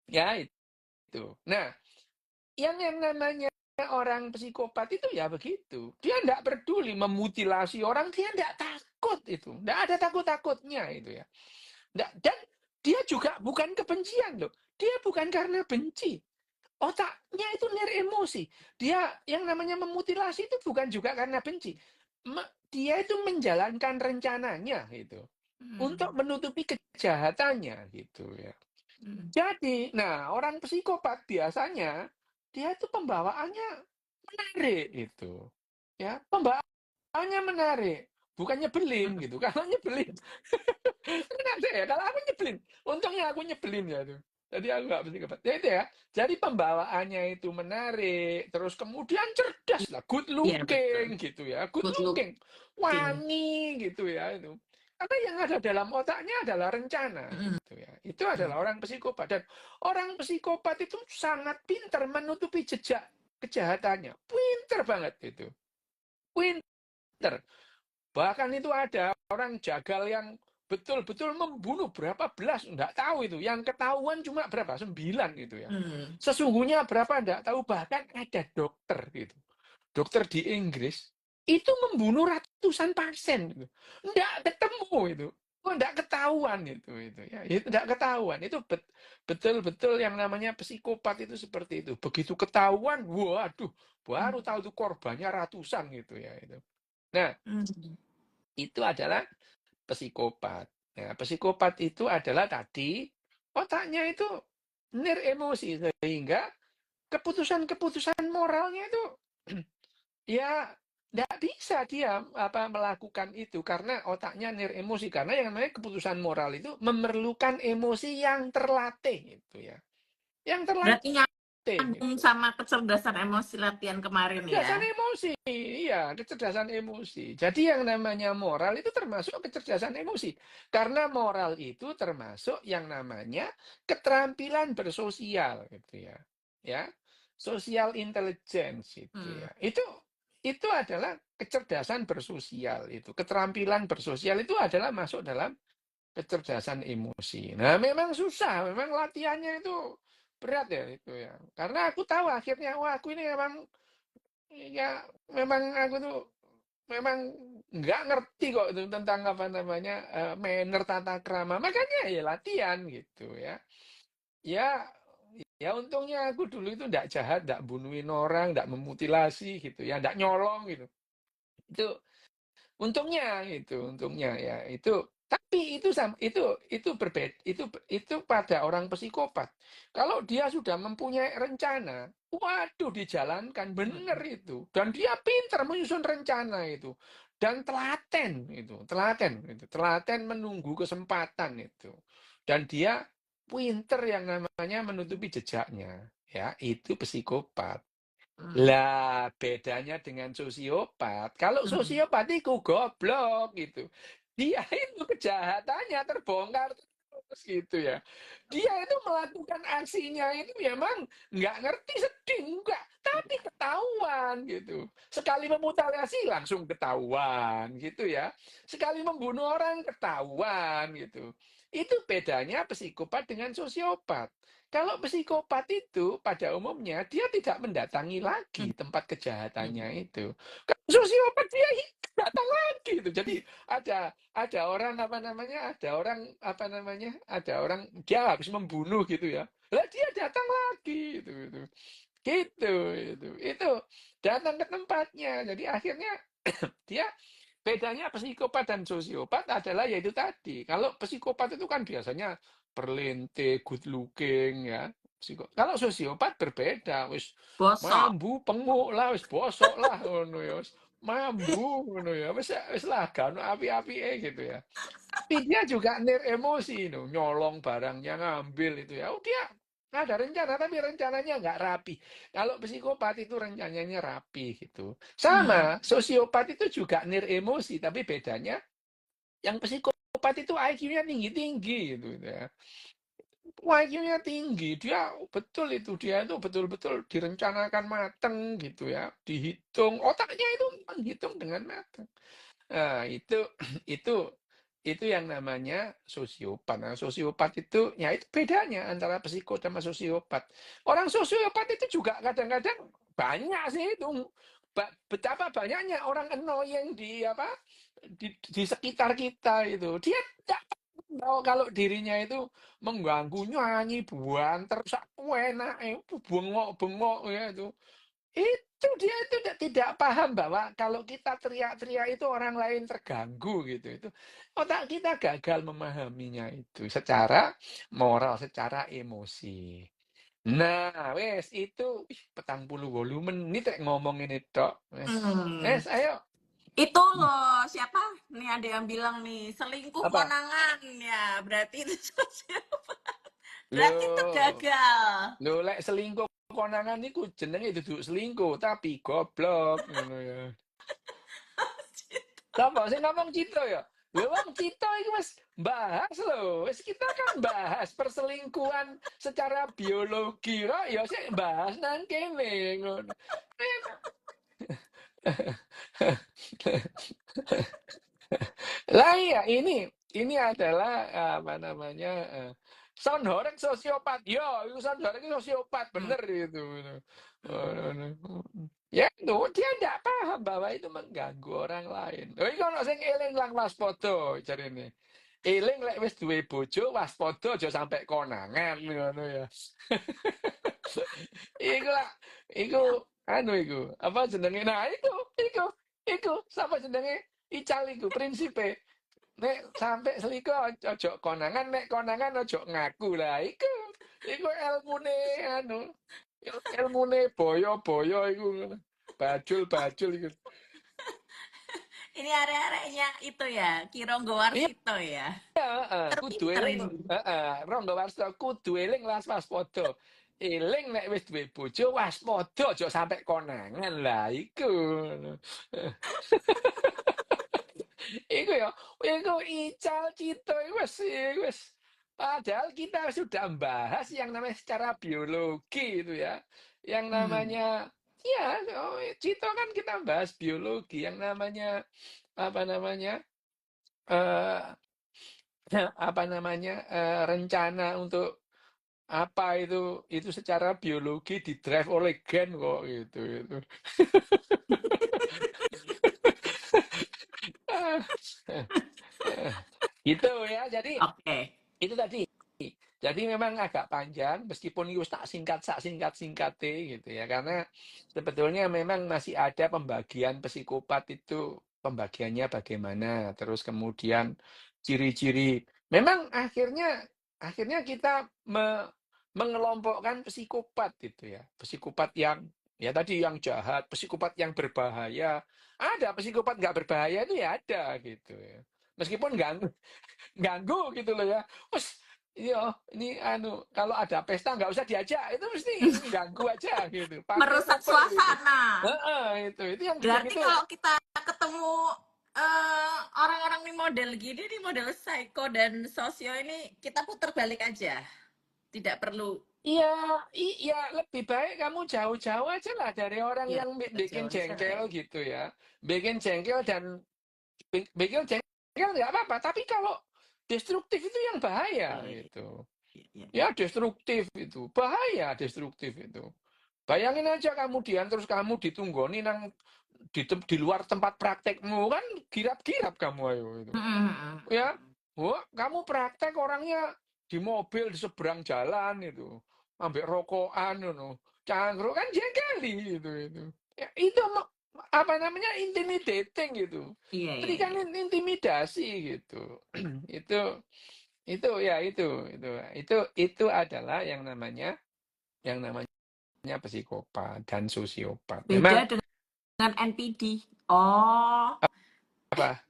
S2: Ya itu. Nah, yang namanya orang psikopat itu ya begitu. Dia tidak peduli memutilasi orang, dia tidak takut itu. Tidak ada takut-takutnya itu ya. Dan dia juga bukan kebencian loh. Dia bukan karena benci. Otaknya itu emosi. Dia yang namanya memutilasi itu bukan juga karena benci. Dia itu menjalankan rencananya gitu. Untuk menutupi kejahatannya gitu ya. Jadi, nah orang psikopat biasanya dia itu pembawaannya menarik gitu. Ya, pembawaannya menarik, bukan nyebelin gitu. Kalau nyebelin, kenapa ya? Kalau aku nyebelin, untungnya aku nyebelin ya tuh. Jadi aku nggak psikopat. Ya itu ya. Jadi pembawaannya itu menarik, terus kemudian cerdas lah, good
S1: Iya, betul.
S2: looking gitu ya, good
S1: Good
S2: looking,
S1: looking.
S2: wangi gitu ya itu. Karena yang ada dalam otaknya adalah rencana
S1: Mm,
S2: gitu ya. Itu adalah orang psikopat dan orang psikopat itu sangat pintar menutupi jejak kejahatannya. Pintar banget itu. Pintar. Bahkan itu ada orang jagal yang betul-betul membunuh berapa belas, enggak tahu itu. Yang ketahuan cuma berapa? 9 gitu ya.
S1: mm.
S2: Sesungguhnya berapa enggak tahu. Bahkan ada dokter gitu. Dokter di Inggris itu membunuh ratusan pasien gitu. Enggak ketemu itu. Oh, enggak ketahuan itu ya. Itu enggak ketahuan. Itu betul-betul yang namanya psikopat itu seperti itu. Begitu ketahuan, waduh, baru tahu tuh korbannya ratusan gitu ya itu. Nah,
S1: Mm.
S2: itu adalah psikopat. Nah, psikopat itu adalah tadi otaknya itu emosi sehingga keputusan-keputusan moralnya itu ya tidak bisa dia melakukan itu karena otaknya emosi karena yang namanya keputusan moral itu memerlukan emosi yang terlatih gitu ya. Yang
S1: Berarti
S2: terlatih
S1: nyambung
S2: gitu.
S1: sama kecerdasan emosi latihan kemarin ya.
S2: Kecerdasan emosi, iya, kecerdasan emosi. Jadi yang namanya moral itu termasuk kecerdasan emosi. Karena moral itu termasuk yang namanya keterampilan bersosial, gitu ya. Ya, social intelligence itu
S1: Hmm.
S2: ya. Itu adalah kecerdasan bersosial itu. Keterampilan bersosial itu adalah masuk dalam kecerdasan emosi. Nah, memang susah, memang latihannya itu berat ya itu ya. Karena aku tahu akhirnya, wah aku ini memang ya, memang aku tuh memang nggak ngerti kok itu tentang apa namanya manner tata krama. Makanya ya latihan gitu ya. Ya, ya untungnya aku dulu itu nggak jahat, nggak bunuhin orang, nggak memutilasi gitu ya, nggak nyolong gitu. Itu untungnya ya itu. Tapi itu berbeda, itu pada orang psikopat. Kalau dia sudah mempunyai rencana, waduh dijalankan bener
S1: Hmm.
S2: itu, dan dia pintar menyusun rencana itu, dan telaten menunggu kesempatan itu, dan dia pintar yang namanya menutupi jejaknya, ya itu psikopat.
S1: Hmm.
S2: Lah, bedanya dengan sosiopat, kalau
S1: Hmm.
S2: sosiopat itu goblok gitu. Dia itu kejahatannya terbongkar terus gitu ya. Dia itu melakukan aksinya itu memang nggak ngerti sedih, enggak. Tapi ketahuan gitu. Sekali memutilasi langsung ketahuan gitu ya. Sekali membunuh orang ketahuan gitu. Itu bedanya psikopat dengan sosiopat. Kalau psikopat itu pada umumnya dia tidak mendatangi lagi tempat kejahatannya
S1: Hmm.
S2: itu. Kalau sosiopat dia datang lagi itu. Jadi ada orang apa namanya? Ada orang dia habis membunuh gitu ya. Lah dia datang lagi itu. Gitu itu datang ke tempatnya. Jadi akhirnya dia bedanya psikopat dan sosiopat adalah yaitu tadi. Kalau psikopat itu kan biasanya perlente, good looking ya. Kalau sosiopat berbeda, wis
S1: Bosok.
S2: mambu, penguk lah, wis bosok lah ngono ya. Wis mambu ngono ya. Wis lah gak ono api-apike gitu ya. Tapi dia juga emosi no, nyolong barangnya, ngambil itu ya. Oh, dia ada rencana tapi rencananya nggak rapi. Kalau psikopat itu rencananya rapi gitu.
S1: Hmm.
S2: Sama, sosiopat itu juga emosi tapi bedanya Yang psikopat itu IQ-nya tinggi-tinggi gitu ya. IQ-nya tinggi, dia itu betul-betul direncanakan mateng gitu ya, dihitung, otaknya itu menghitung dengan matang. Nah, itu itu itu yang namanya sosiopat. Nah, sosiopat itu, ya itu bedanya antara psikopat sama sosiopat. Orang sosiopat itu juga kadang-kadang banyak sih itu. Betapa banyaknya orang annoying di apa di sekitar kita itu. Dia tidak tahu kalau dirinya itu mengganggu nyanyi buanter sak enak bengok-bengok ya itu. Itu dia itu tidak paham bahwa kalau kita teriak-teriak itu orang lain terganggu gitu. Itu otak kita gagal memahaminya itu secara moral, secara emosi. Nah, wes itu 48 menit rek ngomongin itu.
S1: Hmm.
S2: Wes ayo.
S1: Itu loh, siapa? Nih ada yang bilang nih, selingkuh
S2: Apa?
S1: konangan ya. Berarti itu berarti itu
S2: Loh,
S1: gagal.
S2: loh lek selingkuh konangan niku jenenge duduk selingkuh tapi goblok ngono ya. Sapa sing ngomong Cito ya? Lha wong Cito iki wis bahas lho. Wis kita kan bahas perselingkuhan secara biologi kok ya sik bahas nang kene ngono. Lah iya ini adalah apa namanya sound horeg sosiopat. Yo, itu sound horeg sosiopat
S1: Hmm.
S2: bener itu.
S1: Hmm.
S2: Ya itu dia tidak paham bahwa itu mengganggu orang lain. Oh, iki ono sing eling lang waspada jarene. Eling lek wis duwe bojo waspada aja sampe konangan ngono ya. Iku lah, iku
S1: Ya.
S2: anu iku, apa jenenge? Nah, iku sapa jenenge? Ical iku prinsipe. Nek sampai selingkuh ojo konangan, nek konangan ojo ngaku lah. Iku ilmune anu, ilmune boyo-boyo iku ngono. Bajul-bajul iku.
S1: Ini area-areanya itu ya, Kironggo
S2: Iya,
S1: Warsito ya.
S2: kudu
S1: Terpinter
S2: eling,
S1: ini.
S2: Rangga Warsa kudu eling waspada. Eling nek wis duwe bojo waspada aja sampai konangan lah iku. Iku ya, iku Ical Cito iku wis padahal kita sudah membahas yang namanya secara biologi itu ya. Yang
S1: Hmm.
S2: namanya ya Cito kan kita bahas biologi yang namanya apa namanya eh apa namanya rencana untuk apa itu secara biologi di drive oleh gen kok gitu. Gitu ya. Jadi
S1: Oke.
S2: itu tadi. Jadi memang agak panjang, meskipun itu tak singkat gitu ya. Karena sebetulnya memang masih ada pembagian psikopat itu, pembagiannya bagaimana. Terus kemudian ciri-ciri. Memang akhirnya kita mengelompokkan psikopat itu ya. Psikopat yang ya tadi yang jahat, psikopat yang berbahaya. Ada psikopat nggak berbahaya itu ya ada gitu ya. Meskipun ganggu gitu loh ya. Wes, iya, ini anu kalau ada pesta nggak usah diajak, itu mesti ganggu aja gitu. Parkir
S1: Merusak
S2: mobil gitu.
S1: suasana.
S2: Heeh, itu yang
S1: Berarti
S2: gitu-gitu.
S1: kalau kita ketemu orang-orang nih model gini nih model psycho dan sosio ini kita putar balik aja. Tidak perlu
S2: Iya, iya lebih baik kamu jauh-jauh aja lah dari orang
S1: ya
S2: yang bikin
S1: jauh aja lah
S2: jengkel
S1: ya.
S2: gitu ya. Bikin jengkel dan bikin jengkel nggak apa-apa. Tapi kalau destruktif itu yang bahaya
S1: Iya, iya,
S2: gitu.
S1: iya, iya,
S2: Ya
S1: iya.
S2: destruktif itu, bahaya destruktif itu. Bayangin aja kemudian terus kamu ditunggoni di luar tempat praktekmu kan girap-girap kamu ayo itu. Ya, wah, kamu praktek orangnya di mobil di seberang jalan itu, ambil rokokan itu, cangkruk kan jengkeli itu. Ya, itu apa namanya intimidating gitu.
S1: Iya,
S2: Jadi
S1: iya,
S2: kan
S1: iya.
S2: intimidasi gitu. itu itu ya itu adalah yang namanya psikopat dan sosiopat. Memang
S1: Beda dengan NPD. Oh,
S2: apa?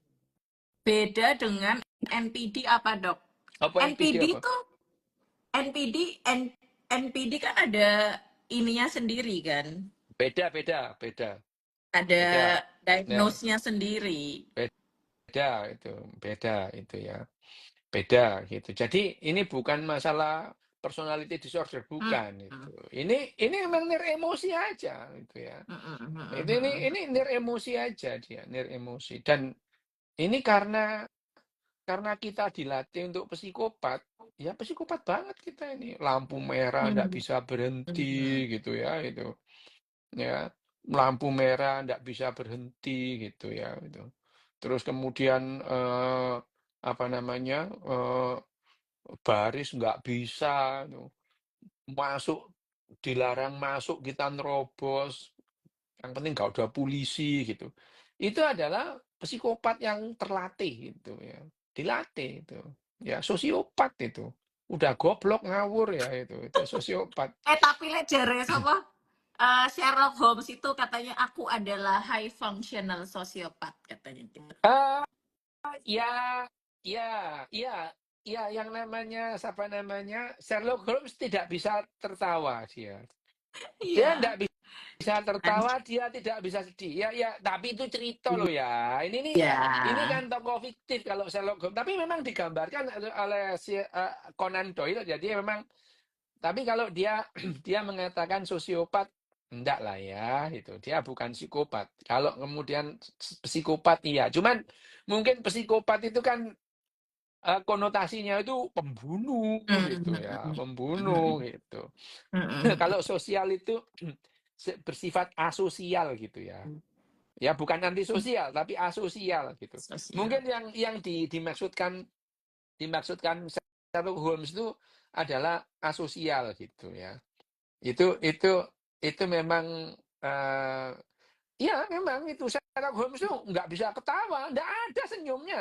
S1: beda dengan NPD apa, Dok?
S2: Apa NPD
S1: NPD
S2: apa?
S1: itu NPD kan ada ininya sendiri kan?
S2: Beda, beda, beda,
S1: Ada
S2: beda. Ya,
S1: diagnosnya sendiri.
S2: beda. beda itu ya. Beda gitu. Jadi ini bukan masalah personality disorder,
S1: Mm,
S2: bukan itu.
S1: mm,
S2: Ini memang emosi aja gitu ya.
S1: mm, mm, mm,
S2: Itu
S1: mm, mm.
S2: ini emosi aja dia, emosi. Dan ini karena kita dilatih untuk psikopat, ya psikopat banget kita ini. Lampu merah nggak
S1: Mm,
S2: bisa berhenti
S1: mm,
S2: gitu ya itu. Ya, lampu merah nggak bisa berhenti gitu ya itu. Terus kemudian apa namanya? Baris nggak bisa, tuh. Masuk dilarang masuk kita nerobos, yang penting nggak ada polisi gitu. Itu adalah psikopat yang terlatih gitu ya, dilatih itu. Ya sosiopat itu. Udah goblok ngawur ya itu sosiopat.
S1: Tapi jare sapa? Sherlock Holmes itu katanya aku adalah high functional sociopath katanya gitu.
S2: Ah, ya, ya, ya, ya, yang namanya siapa namanya Sherlock Holmes tidak bisa tertawa dia. Dia
S1: Iya,
S2: tidak bisa
S1: kan?
S2: tertawa, dia tidak bisa sedih. Ya, ya, tapi itu cerita loh ya. Ini
S1: Iya.
S2: kan tokoh fiktif kalau Sherlock Holmes. Tapi memang digambarkan oleh si Conan Doyle. Jadi memang. Tapi kalau dia dia mengatakan sosiopat, enggak lah ya. Itu dia bukan psikopat. Kalau kemudian psikopat iya. Cuman mungkin psikopat itu kan konotasinya itu pembunuh gitu ya,
S1: Mm,
S2: pembunuh
S1: mm,
S2: gitu.
S1: mm,
S2: Kalau sosial itu bersifat asosial gitu ya. Ya bukan
S1: mm.
S2: antisosial tapi asosial gitu.
S1: Sosial.
S2: Mungkin yang dimaksudkan Sherlock Holmes itu adalah asosial gitu ya. Itu memang eh, ya memang itu Sherlock Holmes itu nggak bisa ketawa, nggak ada senyumnya,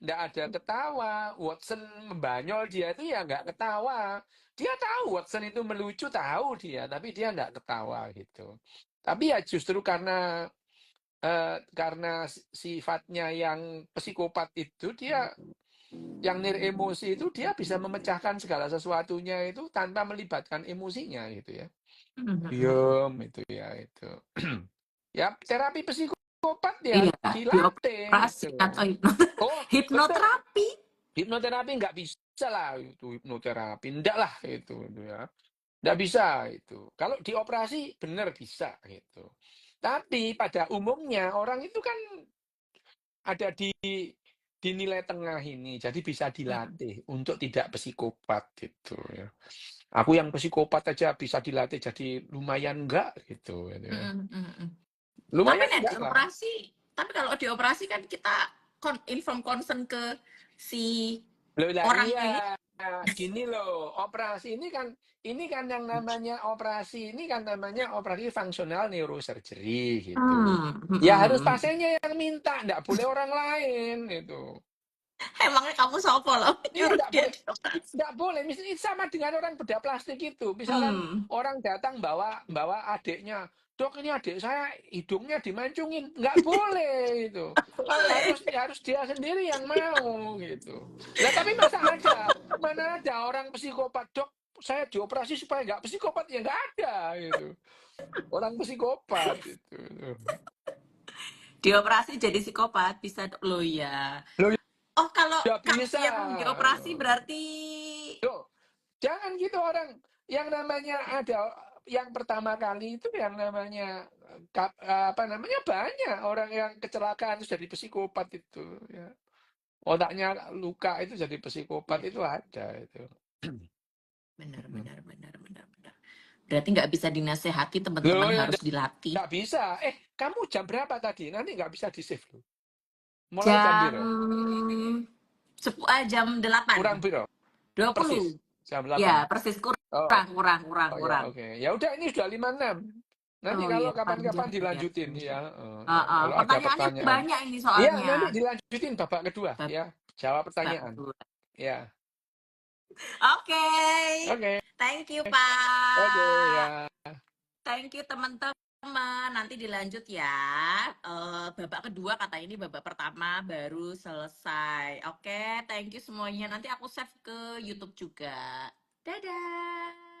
S2: nggak ada ketawa. Watson membanyol dia itu ya nggak ketawa. Dia tahu Watson itu melucu, tahu dia, tapi dia nggak ketawa gitu. Tapi ya justru karena sifatnya yang psikopat itu dia yang emosi itu dia bisa memecahkan segala sesuatunya itu tanpa melibatkan emosinya gitu ya.
S1: Mm.
S2: Diem itu ya itu. Ya terapi psikopat ya
S1: Iya,
S2: dilatih
S1: dioperasi
S2: itu.
S1: atau
S2: Oh betul,
S1: hipnoterapi.
S2: hipnoterapi nggak bisa lah itu hipnoterapi, enggak lah itu ya. Nggak bisa itu. Kalau dioperasi benar bisa gitu. Tapi pada umumnya orang itu kan ada di nilai tengah ini, jadi bisa
S1: Mm,
S2: dilatih untuk tidak psikopat gitu ya. Aku yang psikopat aja bisa dilatih jadi lumayan enggak gitu ya.
S1: mm, mm, mm. Tapi
S2: Lumayan
S1: nek
S2: enggak lah.
S1: dioperasi, tapi kalau dioperasi kan kita inform concern ke si
S2: Loh lah
S1: orangnya ini.
S2: iya, gini loh, operasi ini kan yang namanya operasi ini kan namanya operasi fungsional neurosurgery gitu.
S1: Hmm,
S2: Ya harus
S1: mm, mm.
S2: pasiennya yang minta, enggak boleh orang lain gitu.
S1: Emangnya kamu sopo loh
S2: Iya
S1: nyuruh
S2: enggak
S1: dia
S2: boleh.
S1: dioperasi?
S2: Nggak boleh, misalnya sama dengan orang bedah plastik itu. Misalkan
S1: Hmm,
S2: orang datang bawa adiknya, dok ini adik saya hidungnya dimancungin, nggak boleh itu.
S1: boleh.
S2: Harus dia sendiri yang mau gitu. Lah tapi mana ada orang psikopat dok, saya dioperasi supaya nggak psikopat ya nggak ada gitu. Orang psikopat itu.
S1: Dioperasi jadi psikopat bisa loh ya.
S2: Loh
S1: Oh, kalau
S2: ya
S1: kamu
S2: bisa.
S1: yang dioperasi berarti
S2: Loh, jangan gitu orang yang namanya ada yang pertama kali itu yang namanya apa namanya banyak orang yang kecelakaan itu jadi psikopat itu ya. Otaknya luka itu jadi psikopat
S1: ya,
S2: itu ada itu.
S1: benar benar benar benar benar. Berarti nggak bisa dinasehati
S2: Loh
S1: teman-teman
S2: ya
S1: harus dilatih.
S2: nggak bisa. Kamu jam berapa tadi? Nanti nggak bisa di save loh. Mulai jam
S1: Jam
S2: biru.
S1: jam 8.
S2: Kurang biru.
S1: 20.
S2: Persis. Jam
S1: Ya,
S2: 8.
S1: persis
S2: Oh,
S1: kurang kurang kurang
S2: oh ya
S1: kurang.
S2: oke. Ya udah ini sudah 56. Nanti
S1: Oh
S2: kalau
S1: iya,
S2: kapan-kapan
S1: panjang ya,
S2: dilanjutin
S1: panjang.
S2: ya. Ya. Kalau ada
S1: Pertanyaannya
S2: pertanyaan.
S1: banyak ini
S2: Iya,
S1: soalnya.
S2: nanti dilanjutin babak kedua
S1: Bab-
S2: ya. Jawab
S1: bab
S2: pertanyaan.
S1: dua.
S2: Ya.
S1: Oke.
S2: Oke.
S1: Thank you,
S2: Oke ya.
S1: Pak. Thank you, teman-teman. Nanti dilanjut ya. Babak kedua kata ini babak pertama baru selesai. Oke, thank you semuanya. Nanti aku save ke YouTube juga. Dadah.